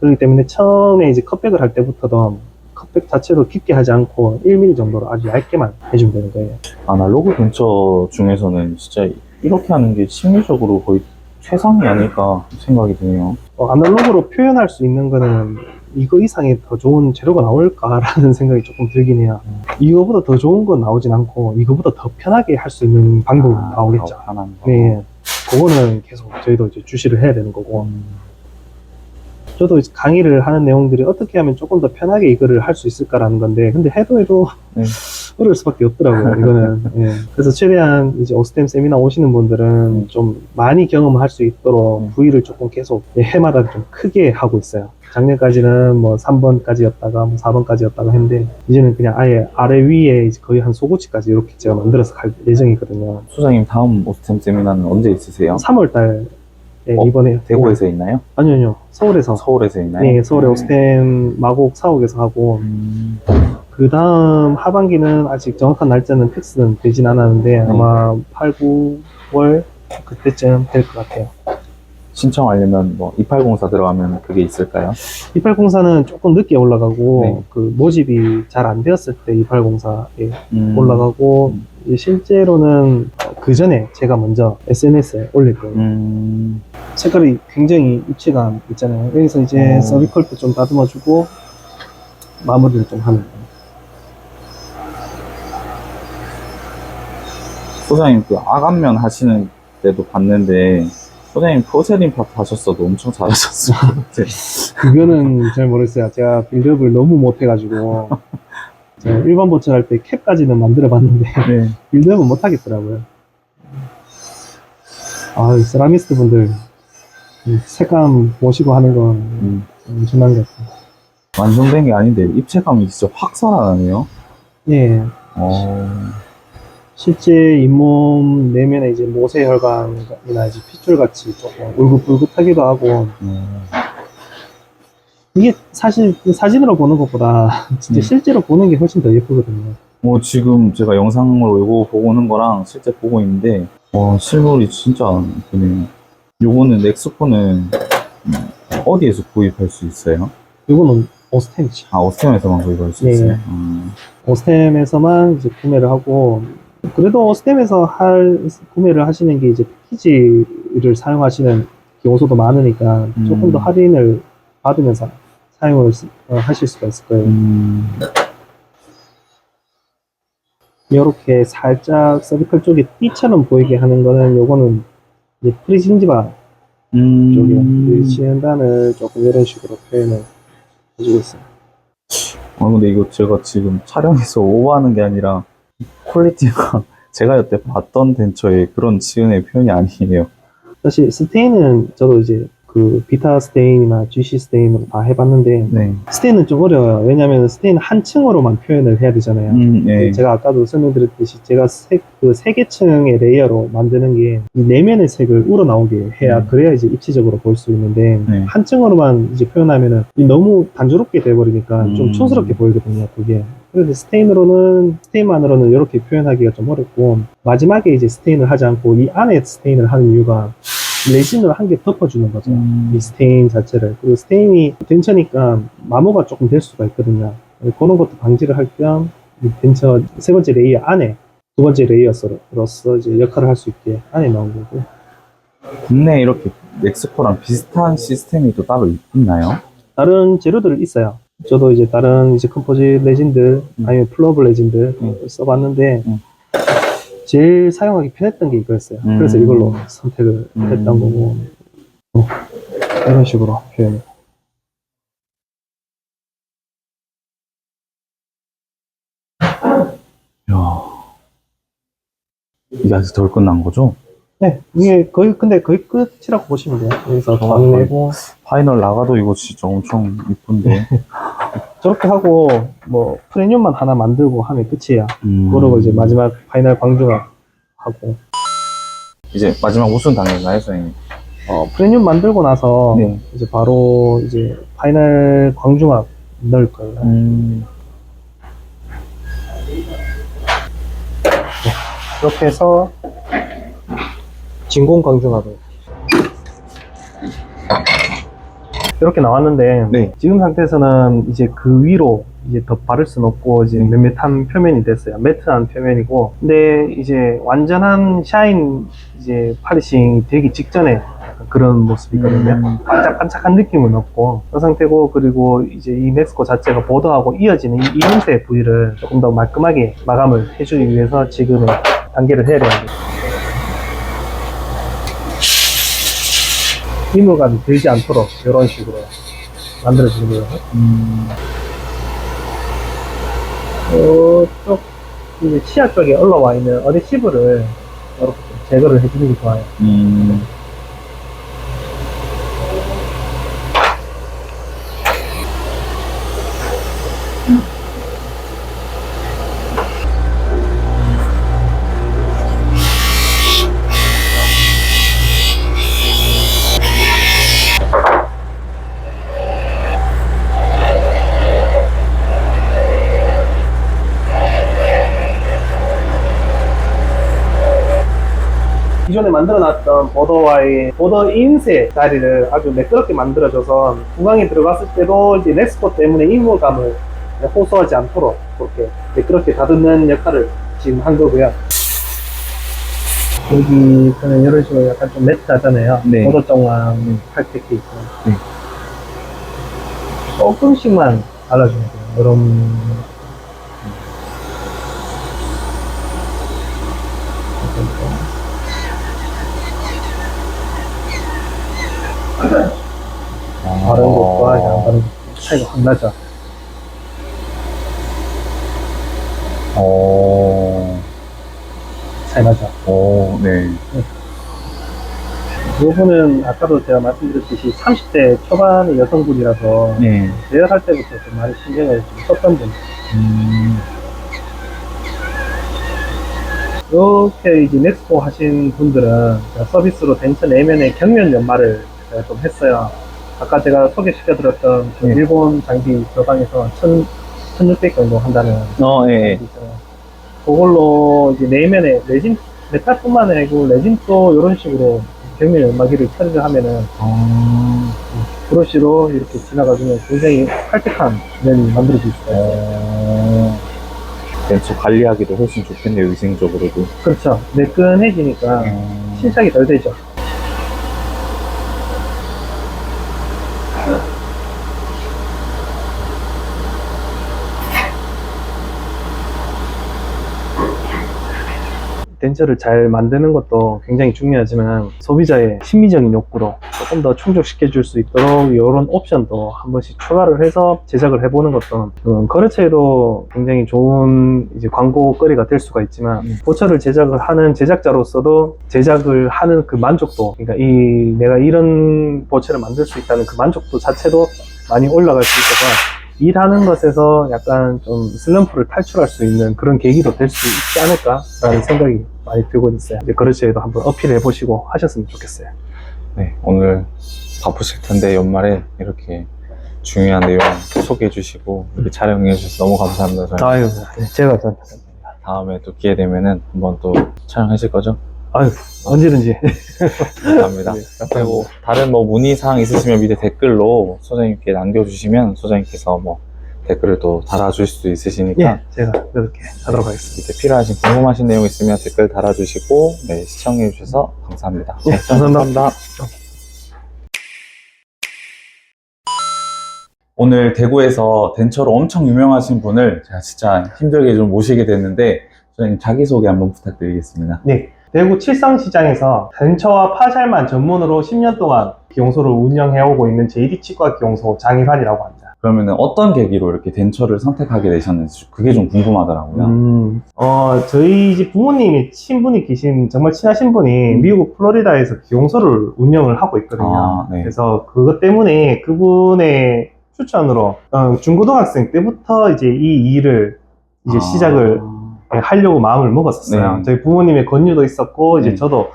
그렇기 때문에 처음에 이제 컷백을 할 때부터도 컷백 자체도 깊게 하지 않고 1mm 정도로 아주 얇게만 해주면 되는 거예요. 아날로그 덴처 중에서는 진짜 이렇게 하는 게 심리적으로 거의 최상이 아닐까 생각이 드네요. 아날로그로 표현할 수 있는 거는 이거 이상의 더 좋은 재료가 나올까라는 생각이 조금 들긴 해요. 이거보다 더 좋은 건 나오진 않고 이거보다 더 편하게 할 수 있는 방법은 나오겠죠. 더 편한 거. 네, 그거는 계속 저희도 이제 주시를 해야 되는 거고. 저도 이제 강의를 하는 내용들이 어떻게 하면 조금 더 편하게 이거를 할 수 있을까라는 건데, 근데 해도 네. 어려울 수밖에 없더라고요, 이거는. 예. 그래서 최대한 이제 오스템 세미나 오시는 분들은 좀 많이 경험할 수 있도록 부위를 조금 계속 해마다 좀 크게 하고 있어요. 작년까지는 뭐 3번까지였다가 뭐 4번까지였다가 했는데, 이제는 그냥 아예 아래 위에 이제 거의 한 소고치까지 이렇게 제가 만들어서 갈 예정이거든요. 소장님 다음 오스템 세미나는 언제 있으세요? 3월달 이번에 대구에서 있나요? 아니요, 서울에서. 서울에서 있나요? 네, 서울의 오스템 마곡 사옥에서 하고, 그 다음 하반기는 아직 정확한 날짜는 픽스는 되진 않았는데, 아마 8, 9월 그때쯤 될 것 같아요. 신청하려면 뭐 2804 들어가면 그게 있을까요? 2804는 조금 늦게 올라가고, 네. 그 모집이 잘 안 되었을 때 2804에 올라가고, 이제 실제로는 그 전에 제가 먼저 SNS에 올릴 거예요. 색깔이 굉장히 입체감 있잖아요. 여기서 이제 서비컬도 좀 다듬어주고 마무리를 좀 하는 거예요. 소장님 그 아간면 하시는 때도 봤는데 소장님 포세린 파트 하셨어도 엄청 잘하셨어요. 그거는 잘 모르겠어요. 제가 빌드업을 너무 못해가지고 제가 일반 보철 할 때 캡까지는 만들어 봤는데 네. 빌드업은 못하겠더라고요. 아, 세라미스트 분들 색감 보시고 하는 건 엄청난 것 같아요. 완성된 게 아닌데 입체감이 진짜 확 살아나네요. 예. 실제 잇몸 내면에 이제 모세혈관이나 이제 핏줄 같이 조금 울긋불긋하기도 하고, 이게 사실 사진으로 보는 것보다 진짜 실제로 보는 게 훨씬 더 예쁘거든요. 지금 제가 영상으로 이거 보고 오는 거랑 실제 보고 있는데 와, 실물이 진짜 예쁘네요. 요거는 넥스폰은 어디에서 구입할 수 있어요? 이거는 오스템이죠. 아, 오스템에서만 구입할 수 네. 있어요? 오스템에서만 이제 구매를 하고, 그래도 오스템에서 구매를 하시는 게 이제 패키지를 사용하시는 경우도 많으니까 조금 더 할인을 받으면서 사용을 하실 수가 있을 거예요. 이렇게 살짝 서비컬 쪽에 띠처럼 보이게 하는 거는 요거는 이제 프리징지바 쪽에 그 시연단을 조금 이런 식으로 표현을 해주고 있어요. 근데 이거 제가 지금 촬영해서 오버하는 게 아니라 퀄리티가 제가 여태 봤던 덴처의 그런 지은의 표현이 아니에요. 사실 스테인은 저도 이제 그 비타 스테인이나 GC 스테인으로 다 해봤는데 네. 스테인은 좀 어려워요. 왜냐하면 스테인은 한 층으로만 표현을 해야 되잖아요. 네. 제가 아까도 설명드렸듯이 제가 그 세 개 층의 레이어로 만드는 게 이 내면의 색을 우러나오게 해야 그래야 이제 입체적으로 볼 수 있는데 네. 한 층으로만 이제 표현하면은 너무 단조롭게 돼버리니까 좀 촌스럽게 보이거든요. 그게. 그래서 스테인만으로는 이렇게 표현하기가 좀 어렵고 마지막에 이제 스테인을 하지 않고 이 안에 스테인을 하는 이유가 레진으로 한 개 덮어주는 거죠. 이 스테인 자체를. 그리고 스테인이 덴처니까 마모가 조금 될 수가 있거든요. 그런 것도 방지를 할 겸, 이 덴처 세 번째 레이어 안에 두 번째 레이어로서 이제 역할을 할 수 있게 안에 넣은 거고. 국내에 이렇게 넥스코랑 비슷한 시스템이 또 따로 있나요? 다른 재료들이 있어요. 저도 이제 다른 이제 컴포짓 레진들, 아니면 플러브 레진들 써봤는데, 제일 사용하기 편했던 게 이거였어요. 그래서 이걸로 선택을 했던 거고, 이런 식으로 표현을. 이야. 이게 아직 덜 끝난 거죠? 네, 이게 근데 거의 끝이라고 보시면 돼요. 여기서 광 내고. 파이널 나가도 이거 진짜 엄청 이쁜데. 저렇게 하고, 뭐, 프레뇽만 하나 만들고 하면 끝이에요. 그러고 이제 마지막 파이널 광조각 하고. 이제 마지막 무슨 단계인가요, 선생님? 프레뇽 만들고 나서, 네. 이제 바로 이제 파이널 광중압 넣을 거예요. 이렇게 해서, 진공 광중압을. 이렇게 나왔는데, 네. 지금 상태에서는 이제 그 위로 이제 더 바를 수는 없고, 이제 밋밋한 표면이 됐어요. 매트한 표면이고, 근데 이제 완전한 샤인 이제 파리싱이 되기 직전에 약간 그런 모습이거든요. 반짝반짝한 느낌은 없고, 그 상태고, 그리고 이제 이 넥스코 자체가 보드하고 이어지는 이 형태 부위를 조금 더 말끔하게 마감을 해주기 위해서 지금의 단계를 해야 되는데, 이물감이 들지 않도록 이런 식으로 만들어주는 거예요. 이쪽 이제 치아 쪽에 올라와 있는 어드시브를 이렇게 좀 제거를 해주는 게 좋아요. 기존에 만들어놨던 보더와의 보더 인쇄 자리를 아주 매끄럽게 만들어줘서 구강에 들어갔을 때도 이제 넥스코 때문에 이물감을 호소하지 않도록 그렇게 매끄럽게 다듬는 역할을 지금 한 거고요. 여기 저는 이런 식으로 약간 좀 매트하잖아요. 네. 보더 쪽만 팔테크 있고 조금씩만 발라주면 돼요. 이런 바른 것과 안 바른 것 차이가 확 나죠. 차이 나죠. 네. 이 부분은 아까도 제가 말씀드렸듯이 30대 초반의 여성분이라서 네. 대학할 때부터 좀 많이 신경을 좀 썼던 분. 이렇게 이제 넥스코 하신 분들은 제가 서비스로 덴처 내면의 경면 연마를 제가 좀 했어요. 아까 제가 소개시켜드렸던 그 일본 장비 저방에서 1600 정도 한다는 예. 장비 있잖아요. 그걸로 이제 내면에 레진 메탈뿐만 아니고 레진도 이런 식으로 벽면 연마기를 처리를 하면은 브러쉬로 이렇게 지나가주면 굉장히 칼텍한 면이 만들어질 수가 있어요. 벤처 관리하기도 훨씬 좋겠네요, 위생적으로도. 그렇죠. 매끈해지니까 침착이 덜 되죠. 덴처를 잘 만드는 것도 굉장히 중요하지만 소비자의 심미적인 욕구도 조금 더 충족시켜 줄 수 있도록 이런 옵션도 한 번씩 추가를 해서 제작을 해보는 것도 거래처에도 굉장히 좋은 이제 광고거리가 될 수가 있지만 보철을 제작을 하는 제작자로서도 제작을 하는 그 만족도, 그러니까 내가 이런 보철을 만들 수 있다는 그 만족도 자체도 많이 올라갈 수 있어서 일하는 것에서 약간 좀 슬럼프를 탈출할 수 있는 그런 계기도 될 수 있지 않을까라는 생각이 많이 들고 있어요. 이제 거래처에도 한번 어필해 보시고 하셨으면 좋겠어요. 네, 오늘 바쁘실 텐데 연말에 이렇게 중요한 내용 소개해 주시고 이렇게 촬영해 주셔서 너무 감사합니다. 저희 아유, 제가 감사합니다. 다음에 또 기회 되면은 한번 또 촬영하실 거죠? 아유, 언제든지. 감사합니다. 네, 그리고 다른 뭐 문의사항 있으시면 밑에 댓글로 소장님께 남겨주시면 소장님께서 뭐 댓글을 또 달아주실 수 있으시니까 예, 제가 그렇게 하도록 하겠습니다. 밑에 필요하신 궁금하신 내용 있으면 댓글 달아주시고 네, 시청해 주셔서 감사합니다. 예, 감사합니다. 오늘 대구에서 덴처로 엄청 유명하신 분을 제가 진짜 힘들게 좀 모시게 됐는데 소장님 자기소개 한번 부탁드리겠습니다. 네, 대구 칠성시장에서 덴처와 파샬만 전문으로 10년 동안 기용소를 운영해오고 있는 JD 치과 기용소 장일환이라고 합니다. 그러면은 어떤 계기로 이렇게 덴처를 선택하게 되셨는지 그게 좀 궁금하더라고요. 저희 집 부모님이 친분이 계신, 정말 친하신 분이 미국 플로리다에서 기용소를 운영을 하고 있거든요. 아, 네. 그래서 그것 때문에 그분의 추천으로 중고등학생 때부터 이제 이 일을 이제 시작을 하려고 마음을 먹었었어요. 네. 저희 부모님의 권유도 있었고, 이제 네. 저도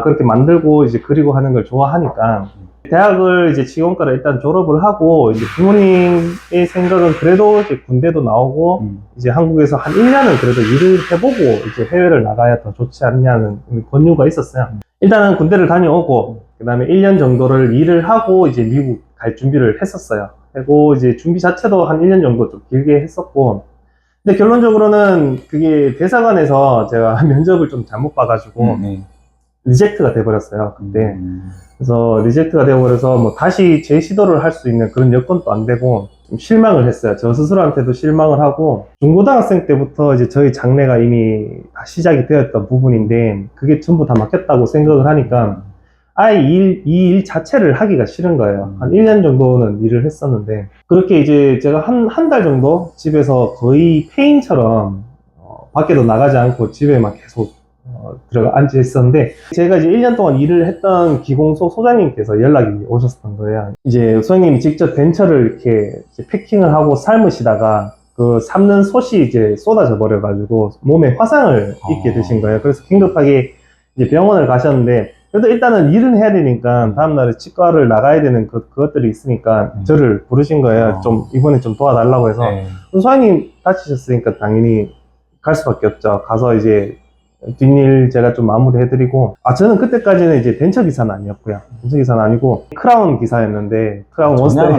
그렇게 만들고 이제 그리고 하는 걸 좋아하니까 대학을 이제 치공과를 일단 졸업을 하고, 이제 부모님의 생각은 그래도 이제 군대도 나오고 이제 한국에서 한 1년은 그래도 일을 해보고 이제 해외를 나가야 더 좋지 않냐는 권유가 있었어요. 일단은 군대를 다녀오고 그 다음에 1년 정도를 일을 하고 이제 미국 갈 준비를 했었어요. 그리고 이제 준비 자체도 한 1년 정도 좀 길게 했었고, 근데 결론적으로는 그게 대사관에서 제가 면접을 좀 잘못 봐가지고 리젝트가 돼버렸어요, 그때. 그래서 리젝트가 되어버려서 뭐 다시 재시도를 할 수 있는 그런 여건도 안 되고 좀 실망을 했어요. 저 스스로한테도 실망을 하고, 중고등학생 때부터 이제 저희 장래가 이미 다 시작이 되었던 부분인데 그게 전부 다 막혔다고 생각을 하니까 아예 이 일 자체를 하기가 싫은 거예요. 한 1년 정도는 일을 했었는데, 그렇게 이제 제가 한 달 정도 집에서 거의 폐인처럼 밖에도 나가지 않고 집에만 계속 들어가 앉아 있었는데, 제가 이제 1년 동안 일을 했던 기공소 소장님께서 연락이 오셨던 거예요. 이제 소장님이 직접 덴처를 이렇게 이제 패킹을 하고 삶으시다가 그 삶는 솥이 이제 쏟아져 버려가지고 몸에 화상을 입게 되신 거예요. 그래서 긴급하게 이제 병원을 가셨는데, 그래도 일단은 일은 해야 되니까 다음날에 치과를 나가야 되는 그것들이 있으니까 저를 부르신 거예요. 좀 이번에 좀 도와달라고 해서. 소장님 다치셨으니까 당연히 갈 수밖에 없죠. 가서 이제 뒷일 제가 좀 마무리 해드리고, 저는 그때까지는 이제 덴처 기사는 아니었고요. 덴처 기사는 아니고 크라운 기사였는데, 크라운 원스텝,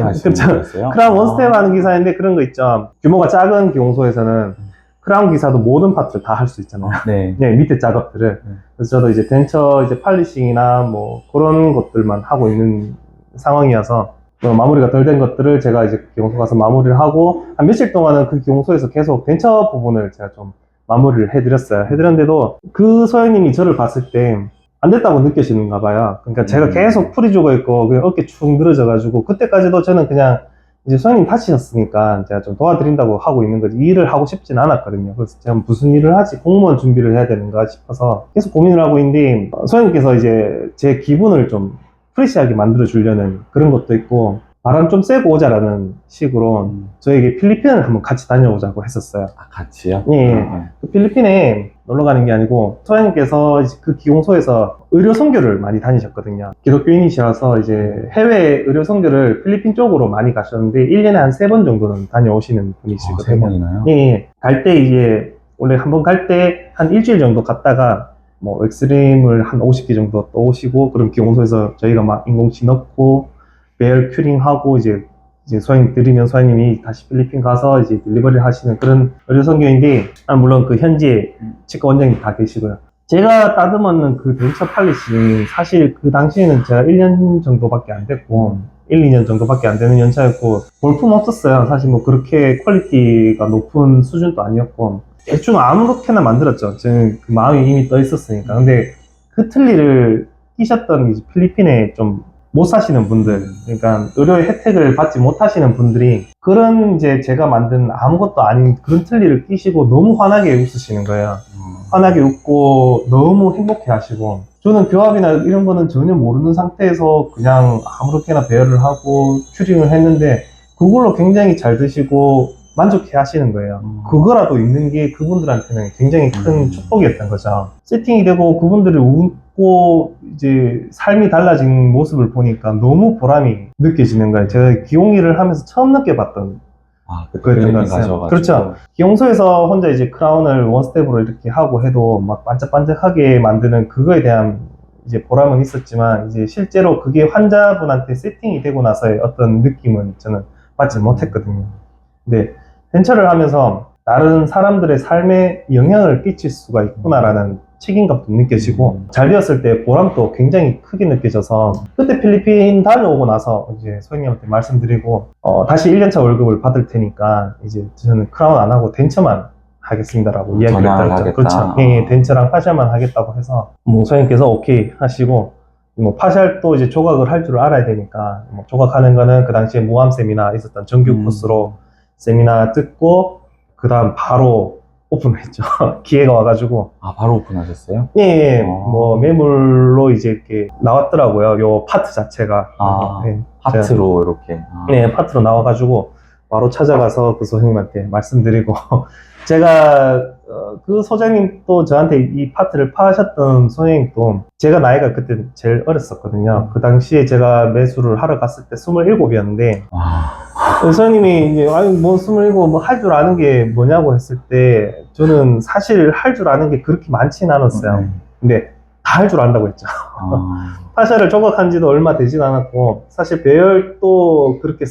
크라운 원스텝 하는 기사인데, 그런 거 있죠. 규모가 작은 기공소에서는 크라운 기사도 모든 파트를 다 할 수 있잖아요. 네. 밑에 작업들을. 그래서 저도 이제 덴처 이제 팔리싱이나 뭐 그런 것들만 하고 있는 상황이어서 마무리가 덜 된 것들을 제가 이제 기공소 가서 마무리를 하고, 한 며칠 동안은 그 기공소에서 계속 덴처 부분을 제가 좀 마무리를 해드렸어요. 해드렸는데도 그 소장님이 저를 봤을 때 안 됐다고 느끼시는가 봐요. 그러니까 제가 계속 풀이 죽어 있고 그냥 어깨 축 늘어져가지고, 그때까지도 저는 그냥 이제 소장님 다치셨으니까 제가 좀 도와드린다고 하고 있는 거지, 일을 하고 싶진 않았거든요. 그래서 제가 무슨 일을 하지, 공무원 준비를 해야 되는가 싶어서 계속 고민을 하고 있는데, 소장님께서 이제 제 기분을 좀 프레시하게 만들어 주려는 그런 것도 있고, 바람 좀 쐬고 오자라는 식으로 저에게 필리핀을 한번 같이 다녀오자고 했었어요. 같이요? 예. 그 필리핀에 놀러 가는 게 아니고, 소장님께서 이제 그 기공소에서 의료 선교를 많이 다니셨거든요. 기독교인이셔서 이제 해외 의료 선교를 필리핀 쪽으로 많이 가셨는데 1년에 한 3번 정도는 다녀오시는 분이시거든요. 3번이나요? 예. 갈 때 이제 원래 한번 갈 때 한 일주일 정도 갔다가 뭐 엑스트림을 한 50개 정도 떠오시고 그럼 기공소에서 저희가 막 인공치 넣고 배열 큐링하고 이제 소장님 드리면 소장님이 다시 필리핀 가서 이제 딜리버리를 하시는 그런 의료 선교인데 물론 그 현지에 치과 원장님 다 계시고요. 제가 따듬었는 그 덴처 팔리싱 사실 그 당시에는 제가 1년 정도밖에 안 됐고 1, 2년 정도밖에 안 되는 연차였고 볼품 없었어요. 사실 뭐 그렇게 퀄리티가 높은 수준도 아니었고 대충 아무렇게나 만들었죠. 저는 그 마음이 이미 떠 있었으니까. 근데 그 틀니를 끼셨던 이제 필리핀에 좀 못 사시는 분들, 그러니까 의료의 혜택을 받지 못하시는 분들이 그런 이제 제가 만든 아무것도 아닌 그런 틀니를 끼시고 너무 환하게 웃으시는 거예요. 환하게 웃고 너무 행복해 하시고 저는 교합이나 이런 거는 전혀 모르는 상태에서 그냥 아무렇게나 배열을 하고 큐링을 했는데 그걸로 굉장히 잘 드시고 만족해 하시는 거예요. 그거라도 있는 게 그분들한테는 굉장히 큰 축복이었던 거죠. 세팅이 되고 그분들이 웃고 이제 삶이 달라진 모습을 보니까 너무 보람이 느껴지는 거예요. 제가 기용 일을 하면서 처음 느껴봤던 그랬던 것 같아요. 그렇죠. 기용소에서 혼자 이제 크라운을 원스텝으로 이렇게 하고 해도 막 반짝반짝하게 만드는 그거에 대한 이제 보람은 있었지만 이제 실제로 그게 환자분한테 세팅이 되고 나서의 어떤 느낌은 저는 받지 못했거든요. 근데 덴처를 하면서 다른 사람들의 삶에 영향을 끼칠 수가 있구나라는 책임감도 느껴지고 잘 되었을 때 보람도 굉장히 크게 느껴져서 그때 필리핀 다녀오고 나서 이제 소장님한테 말씀드리고 다시 1년차 월급을 받을 테니까 이제 저는 크라운 안 하고 덴처만 하겠습니다라고 이야기를 드렸죠. 그렇죠. 예, 덴처랑 파샬만 하겠다고 해서 뭐 소장님께서 오케이 하시고 뭐 파샬도 이제 조각을 할 줄 알아야 되니까 뭐 조각하는 거는 그 당시에 모함 세미나 있었던 정규 코스로 세미나 듣고 그 다음 바로 오픈했죠. 기회가 와가지고. 바로 오픈하셨어요? 예, 뭐 매물로 이제 이렇게 나왔더라고요. 요 파트 자체가. 네, 파트로 이렇게. 네, 파트로 나와가지고 바로 찾아가서 그 소장님한테 말씀드리고 제가 그 소장님도 저한테 이 파트를 파셨던 소장님도 제가 나이가 그때 제일 어렸었거든요. 그 당시에 제가 매수를 하러 갔을 때 27이었는데 소장님이 이제 아니 뭐 27 뭐 할 줄 아는 게 뭐냐고 했을 때 저는 사실 할 줄 아는 게 그렇게 많지는 않았어요. 근데 다 할 줄 안다고 했죠. 파샤를 조각한 지도 얼마 되진 않았고 사실 배열도 그렇게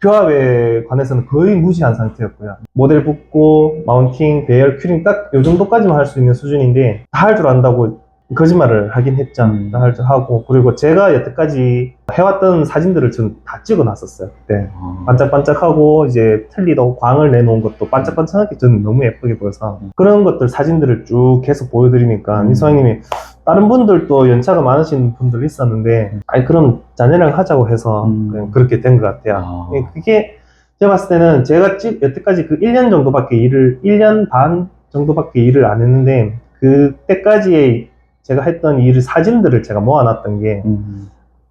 교합에 관해서는 거의 무시한 상태였고요. 모델 붙고 마운팅, 배열, 큐링 딱 요 정도까지만 할 수 있는 수준인데 다 할 줄 안다고 거짓말을 하긴 했죠. 다 할 줄 하고 그리고 제가 여태까지 해왔던 사진들을 저는 다 찍어놨었어요. 그때 반짝반짝하고 이제 틀리도 광을 내놓은 것도 반짝반짝하게 저는 너무 예쁘게 보여서 그런 것들 사진들을 쭉 계속 보여드리니까 이 소장님이 다른 분들도 연차가 많으신 분들 있었는데 아니 그럼 자네랑 하자고 해서 그냥 그렇게 된 것 같아요. 그게 제가 봤을 때는 제가 여태까지 그 1년 정도밖에 1년 반 정도밖에 일을 안 했는데 그때까지의 제가 했던 일 사진들을 제가 모아놨던 게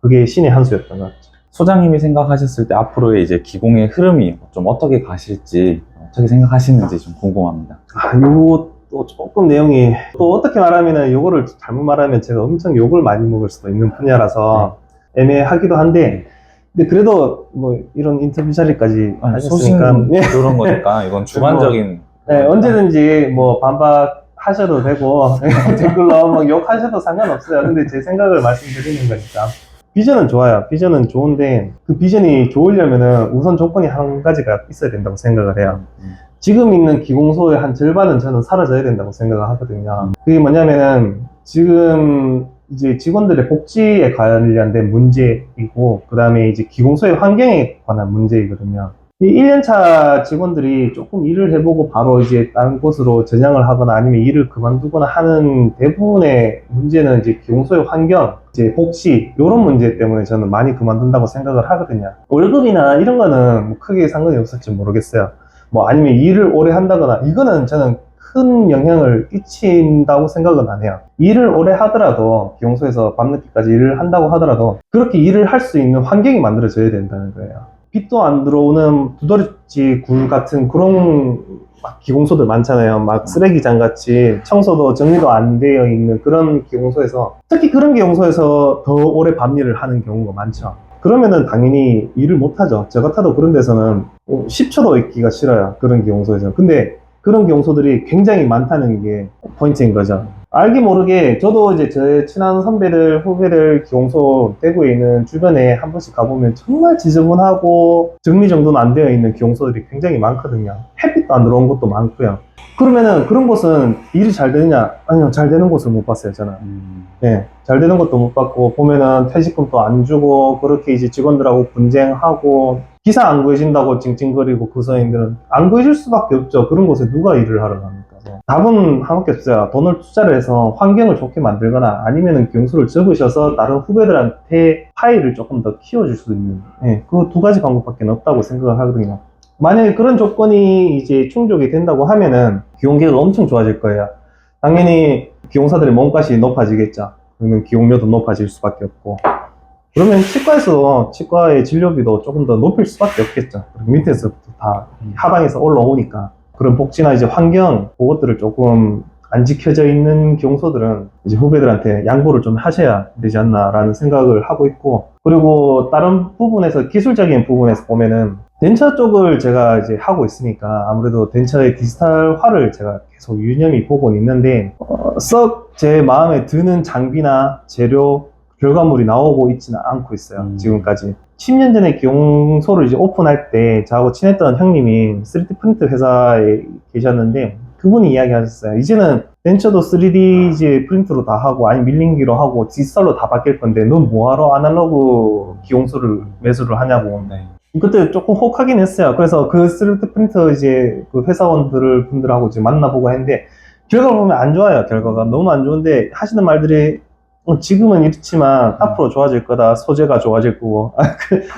그게 신의 한 수였던 것 같죠. 소장님이 생각하셨을 때 앞으로의 이제 기공의 흐름이 좀 어떻게 가실지 어떻게 생각하시는지 좀 궁금합니다. 요것도 조금 내용이 또 어떻게 말하면은 요거를 잘못 말하면 제가 엄청 욕을 많이 먹을 수도 있는 분야라서 애매하기도 한데 근데 그래도 뭐 이런 인터뷰 자리까지 하셨으니까 그런 거니까 이건 주관적인 네, 언제든지 뭐 반박 하셔도 되고 댓글로 막 욕하셔도 상관없어요. 근데 제 생각을 말씀드리는 거니까 비전은 좋아요. 비전은 좋은데 그 비전이 좋으려면은 우선 조건이 한 가지가 있어야 된다고 생각을 해요. 지금 있는 기공소의 한 절반은 저는 사라져야 된다고 생각을 하거든요. 그게 뭐냐면은 지금 이제 직원들의 복지에 관련된 문제이고 그 다음에 이제 기공소의 환경에 관한 문제이거든요. 이 1년차 직원들이 조금 일을 해보고 바로 이제 다른 곳으로 전향을 하거나 아니면 일을 그만두거나 하는 대부분의 문제는 이제 기공소의 환경, 이제 복지, 이런 문제 때문에 저는 많이 그만둔다고 생각을 하거든요. 월급이나 이런 거는 뭐 크게 상관이 없을지 모르겠어요. 뭐 아니면 일을 오래 한다거나 이거는 저는 큰 영향을 끼친다고 생각은 안 해요. 일을 오래 하더라도 기공소에서 밤늦게까지 일을 한다고 하더라도 그렇게 일을 할 수 있는 환경이 만들어져야 된다는 거예요. 빛도 안 들어오는 두더지 굴 같은 그런 막 기공소들 많잖아요. 막 쓰레기장 같이 청소도 정리도 안 되어 있는 그런 기공소에서 특히 그런 기공소에서 더 오래 밤일을 하는 경우가 많죠. 그러면은 당연히 일을 못 하죠. 저 같아도 그런 데서는 10초도 있기가 싫어요. 그런 기공소에서. 근데 그런 기공소들이 굉장히 많다는 게 포인트인 거죠. 알게 모르게 저도 이제 제 친한 선배들, 후배들 기용소 대구에 있는 주변에 한 번씩 가보면 정말 지저분하고 정리정돈 안 되어 있는 기용소들이 굉장히 많거든요. 햇빛도 안 들어온 곳도 많고요. 그러면은 그런 곳은 일이 잘 되느냐? 아니요, 잘 되는 곳을 못 봤어요, 저는. 예, 잘 되는 것도 못 봤고, 보면은 퇴직금도 안 주고, 그렇게 이제 직원들하고 분쟁하고, 기사 안 구해진다고 징징거리고, 그 선생님들은 안 구해질 수밖에 없죠. 그런 곳에 누가 일을 하러 갑니까? 답은 하나밖에 없어요. 돈을 투자를 해서 환경을 좋게 만들거나, 아니면은 경수를 접으셔서 다른 후배들한테 파일을 조금 더 키워줄 수 있는, 예, 그 두 가지 방법밖에 없다고 생각을 하거든요. 만약에 그런 조건이 이제 충족이 된다고 하면은 기용계가 엄청 좋아질 거예요. 당연히 기용사들의 몸값이 높아지겠죠. 그러면 기용료도 높아질 수밖에 없고. 그러면 치과에서 치과의 진료비도 조금 더 높일 수밖에 없겠죠. 밑에서부터 다 하방에서 올라오니까. 그런 복지나 이제 환경, 그것들을 조금 안 지켜져 있는 기용소들은 이제 후배들한테 양보를 좀 하셔야 되지 않나라는 생각을 하고 있고. 그리고 다른 부분에서, 기술적인 부분에서 보면은 덴처 쪽을 제가 이제 하고 있으니까 아무래도 덴처의 디지털화를 제가 계속 유념히 보고 있는데, 썩 제 마음에 드는 장비나 재료, 결과물이 나오고 있지는 않고 있어요. 지금까지. 10년 전에 기용소를 이제 오픈할 때 저하고 친했던 형님이 3D 프린트 회사에 계셨는데, 그분이 이야기하셨어요. 이제는 덴처도 3D 이제 프린트로 다 하고, 아니 밀링기로 하고 디지털로 다 바뀔 건데 넌 뭐하러 아날로그 기용소를 매수를 하냐고. 네. 그때 조금 혹하긴 했어요. 그래서 그 3D 프린터 이제 그 분들하고 이제 만나보고 했는데, 결과를 보면 안 좋아요. 결과가 너무 안 좋은데, 하시는 말들이 지금은 이렇지만 앞으로 좋아질 거다. 소재가 좋아질 거고.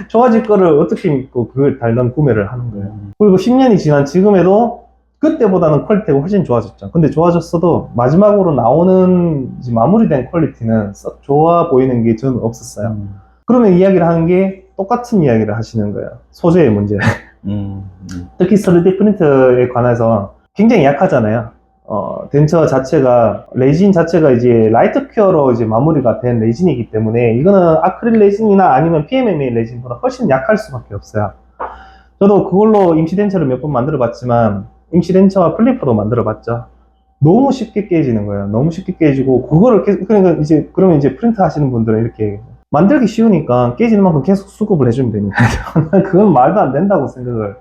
좋아질 거를 어떻게 믿고 그걸 달랑 구매를 하는 거예요. 그리고 10년이 지난 지금에도 그때보다는 퀄리티가 훨씬 좋아졌죠. 근데 좋아졌어도 마지막으로 나오는 이제 마무리된 퀄리티는 썩 좋아 보이는 게 저는 없었어요. 그러면 이야기를 하는 게 똑같은 이야기를 하시는 거예요. 소재의 문제. 특히 3D 프린터에 관해서 굉장히 약하잖아요. 덴처 자체가, 레진 자체가 이제 라이트 큐어로 이제 마무리가 된 레진이기 때문에 이거는 아크릴 레진이나 아니면 PMMA 레진보다 훨씬 약할 수밖에 없어요. 저도 그걸로 임시 덴처를 몇 번 만들어 봤지만, 임시 덴처와 플리퍼도 만들어 봤죠. 너무 쉽게 깨지는 거예요. 너무 쉽게 깨지고, 그거를 계속, 그러니까 이제, 그러면 이제 프린트 하시는 분들은 이렇게 만들기 쉬우니까 깨지는 만큼 계속 수급을 해주면 됩니다. 그건 말도 안 된다고 생각을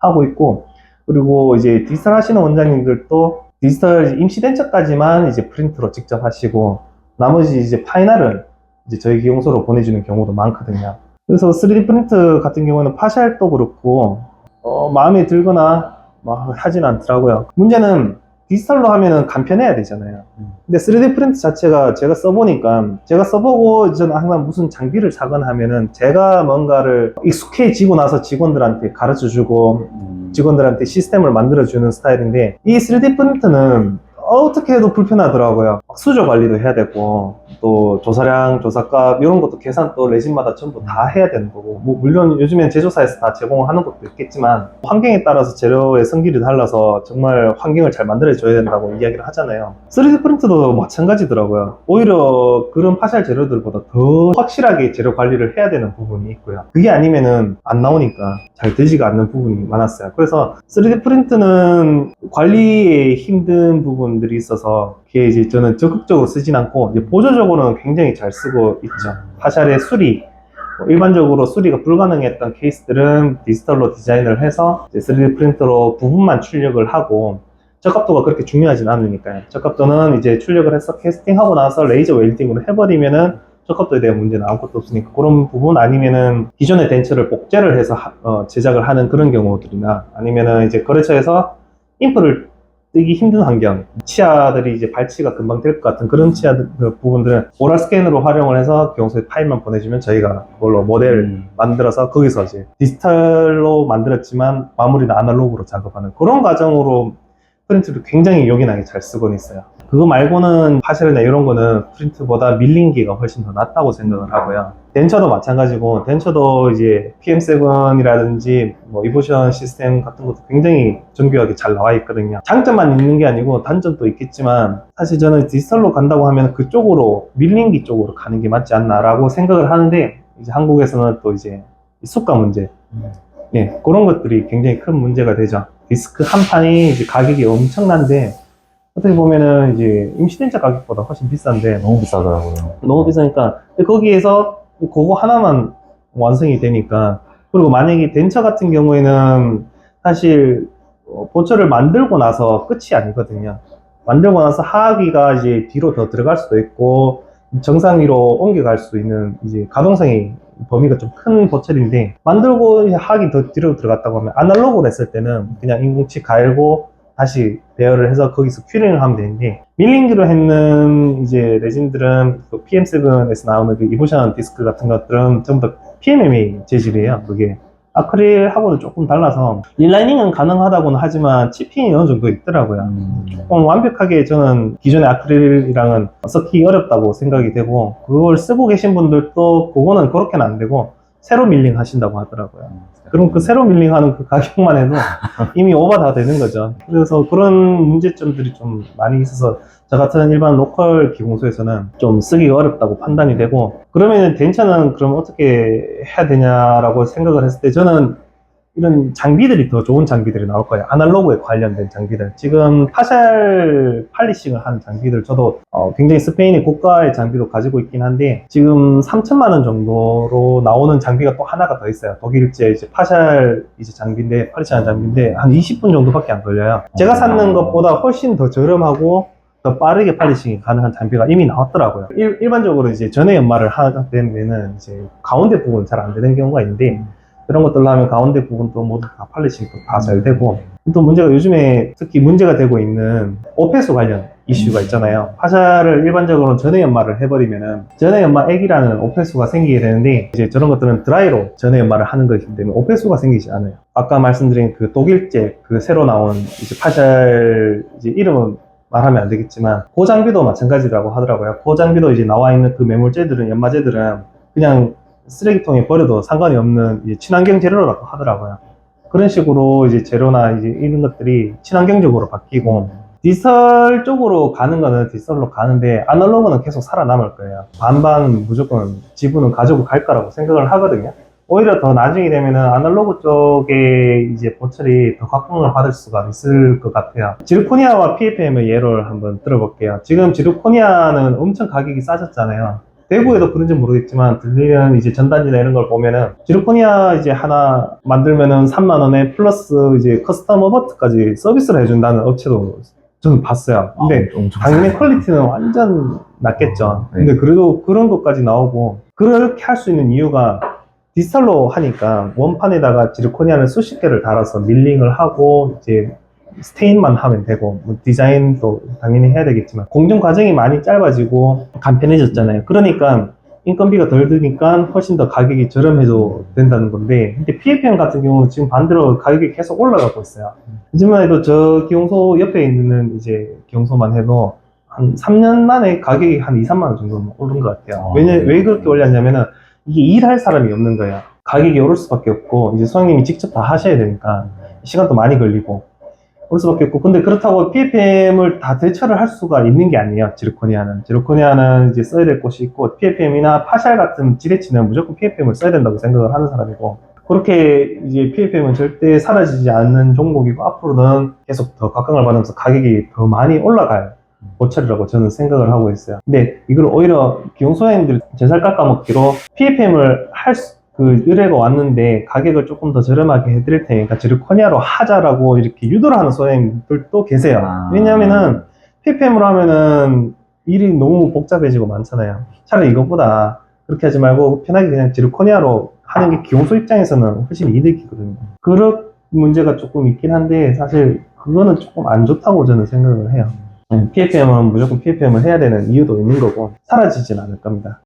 하고 있고, 그리고 이제 디지털 하시는 원장님들도 디지털 임시 덴처까지만 이제 프린트로 직접 하시고, 나머지 이제 파이널은 이제 저희 기용소로 보내주는 경우도 많거든요. 그래서 3D 프린트 같은 경우는 파샬도 그렇고, 마음에 들거나 막 하진 않더라고요. 문제는 디지털로 하면은 간편해야 되잖아요. 근데 3D 프린트 자체가 제가 써보니까, 제가 써보고 저는 항상 무슨 장비를 사거나 하면은 제가 뭔가를 익숙해지고 나서 직원들한테 가르쳐주고 직원들한테 시스템을 만들어주는 스타일인데, 이 3D 프린트는 어떻게 해도 불편하더라고요. 수조 관리도 해야 되고, 또 조사량, 조사값 이런 것도 계산 또 레진마다 전부 다 해야 되는 거고, 뭐 물론 요즘엔 제조사에서 다 제공하는 것도 있겠지만 환경에 따라서 재료의 성질이 달라서 정말 환경을 잘 만들어줘야 된다고 이야기를 하잖아요. 3D 프린트도 마찬가지더라고요. 오히려 그런 파샬 재료들보다 더 확실하게 재료 관리를 해야 되는 부분이 있고요. 그게 아니면은 안 나오니까 잘 되지가 않는 부분이 많았어요. 그래서 3D 프린트는 관리에 힘든 부분들이 있어서, 그게 이제 저는 적극적으로 쓰진 않고, 이제 보조적으로는 굉장히 잘 쓰고 있죠. 파샬의 수리, 일반적으로 수리가 불가능했던 케이스들은 디지털로 디자인을 해서 이제 3D 프린터로 부분만 출력을 하고, 저값도가 그렇게 중요하진 않으니까요. 저값도는 이제 출력을 해서 캐스팅하고 나서 레이저 웰딩으로 해버리면은 저값도에 대한 문제는 아무것도 없으니까, 그런 부분 아니면은 기존의 덴처를 복제를 해서 제작을 하는 그런 경우들이나, 아니면은 이제 거래처에서 인프를 뜨기 힘든 환경, 치아들이 이제 발치가 금방 될 것 같은 그런 치아 부분들은 오랄 스캔으로 활용을 해서 기용소에 파일만 보내주면 저희가 그걸로 모델 만들어서 거기서 이제 디지털로 만들었지만 마무리는 아날로그로 작업하는 그런 과정으로 프린트를 굉장히 요긴하게 잘 쓰곤 있어요. 그거 말고는 파샬이나 이런 거는 프린트보다 밀링기가 훨씬 더 낫다고 생각을 하고요. 덴처도 마찬가지고, 덴처도 이제 PM7이라든지 뭐 이보션 시스템 같은 것도 굉장히 정교하게 잘 나와 있거든요. 장점만 있는 게 아니고 단점도 있겠지만, 사실 저는 디지털로 간다고 하면 그쪽으로, 밀링기 쪽으로 가는 게 맞지 않나라고 생각을 하는데, 이제 한국에서는 또 이제 수가 문제, 예, 그런 것들이 굉장히 큰 문제가 되죠. 디스크 한 판이 이제 가격이 엄청난데 어떻게 보면은 이제 임시덴처 가격보다 훨씬 비싼데 너무 비싸더라고요. 너무 비싸니까 거기에서 그거 하나만 완성이 되니까. 그리고 만약에 덴처 같은 경우에는 사실 보철을 만들고 나서 끝이 아니거든요. 만들고 나서 하악위가 이제 뒤로 더 들어갈 수도 있고 정상 위로 옮겨갈 수 있는 이제 가동성이 범위가 좀 큰 보철인데, 만들고 이제 하악이 더 뒤로 들어갔다고 하면 아날로그로 했을 때는 그냥 인공치 갈고 다시 배열을 해서 거기서 큐링을 하면 되는데, 밀링기로 했는 이제 레진들은 그 PM7에서 나오는 그 이보션 디스크 같은 것들은 전부 다 PMMA 재질이에요. 그게 아크릴하고는 조금 달라서 릴라이닝은 가능하다고는 하지만 치핑이 어느 정도 있더라고요. 완벽하게 저는 기존의 아크릴이랑은 섞기 어렵다고 생각이 되고, 그걸 쓰고 계신 분들도 그거는 그렇게는 안 되고 세로 밀링 하신다고 하더라고요. 그럼 그 세로 밀링하는 그 가격만 해도 이미 오버 다 되는 거죠. 그래서 그런 문제점들이 좀 많이 있어서 저 같은 일반 로컬 기공소에서는 좀 쓰기가 어렵다고 판단이 되고, 그러면 덴처는 그럼 어떻게 해야 되냐라고 생각을 했을 때 저는 이런 장비들이 더 좋은 장비들이 나올 거예요. 아날로그에 관련된 장비들. 지금 파샬 팔리싱을 하는 장비들, 저도 굉장히 스페인의 고가의 장비도 가지고 있긴 한데 지금 3천만 원 정도로 나오는 장비가 또 하나가 더 있어요. 독일제 이제 파샬 이제 장비인데, 팔리싱하는 장비인데 한 20분 정도밖에 안 걸려요. 제가 샀는 것보다 훨씬 더 저렴하고 더 빠르게 팔리싱이 가능한 장비가 이미 나왔더라고요. 일반적으로 이제 전해 연마를 하게 되면 이제 가운데 부분 잘 안 되는 경우가 있는데, 그런 것들로 하면 가운데 부분도 모두 다 팔리싱도 다 잘 되고, 또 문제가 요즘에 특히 문제가 되고 있는 오페수 관련 이슈가 있잖아요. 파샤를 일반적으로 전해 연마를 해버리면은 전해 연마 액이라는 오페수가 생기게 되는데, 이제 저런 것들은 드라이로 전해 연마를 하는 것이기 때문에 오페수가 생기지 않아요. 아까 말씀드린 그 독일제 그 새로 나온 이제 파샬 이제 이름은 말하면 안 되겠지만 그 장비도 마찬가지라고 하더라고요. 그 장비도 이제 나와 있는 그 매몰재들은, 연마재들은 그냥 쓰레기통에 버려도 상관이 없는 이제 친환경 재료라고 하더라고요. 그런 식으로 이제 재료나 이제 이런 것들이 친환경적으로 바뀌고, 디지털 쪽으로 가는 거는 디지털로 가는데 아날로그는 계속 살아남을 거예요. 반반 무조건 지분은 가지고 갈 거라고 생각을 하거든요. 오히려 더 나중에 되면은 아날로그 쪽에 이제 보철이 더 각광을 받을 수가 있을 것 같아요. 지르코니아와 PFM의 예를 한번 들어볼게요. 지금 지르코니아는 엄청 가격이 싸졌잖아요. 대구에도 그런지 모르겠지만 들리는 이제 전단지나 이런 걸 보면은 지르코니아 이제 하나 만들면은 3만 원에 플러스 이제 커스텀 어버트까지 서비스를 해준다는 업체도 저는 봤어요. 근데 당연히 퀄리티는 완전 낮겠죠. 근데 그래도 그런 것까지 나오고, 그렇게 할 수 있는 이유가 디지털로 하니까 원판에다가 지르코니아를 수십 개를 달아서 밀링을 하고 이제 스테인만 하면 되고, 뭐 디자인도 당연히 해야 되겠지만 공정 과정이 많이 짧아지고 간편해졌잖아요. 그러니까 인건비가 덜 드니까 훨씬 더 가격이 저렴해도 된다는 건데, 근데 PFM 같은 경우는 지금 반대로 가격이 계속 올라가고 있어요. 하지만 해도 저 기용소 옆에 있는 이제 기용소만 해도 한 3년 만에 가격이 한 2, 3만 원 정도 오른 것 같아요. 왜 그렇게 올렸냐면은 이게 일할 사람이 없는 거야. 가격이 오를 수밖에 없고, 이제 소장님이 직접 다 하셔야 되니까 시간도 많이 걸리고 오를 수밖에 없고, 근데 그렇다고 PFM을 다 대처를 할 수가 있는 게 아니에요. 지르코니아는 이제 써야 될 곳이 있고, PFM이나 파샬 같은 지대치는 무조건 PFM을 써야 된다고 생각을 하는 사람이고, 그렇게 이제 PFM은 절대 사라지지 않는 종목이고 앞으로는 계속 더 각광을 받으면서 가격이 더 많이 올라갈 보철이라고 저는 생각을 하고 있어요. 근데 이걸 오히려 기용소장님들 전살 깎아먹기로 PFM을 그 의뢰가 왔는데 가격을 조금 더 저렴하게 해드릴 테니까 지르코니아로 하자라고 이렇게 유도를 하는 소장님들도 계세요. 왜냐면은 PFM으로 하면은 일이 너무 복잡해지고 많잖아요. 차라리 이것보다 그렇게 하지 말고 편하게 그냥 지르코니아로 하는 게 기용소 입장에서는 훨씬 이득이거든요. 그런 문제가 조금 있긴 한데 사실 그거는 조금 안 좋다고 저는 생각을 해요. PFM은 무조건 PFM을 해야 되는 이유도 있는 거고 사라지진 않을 겁니다.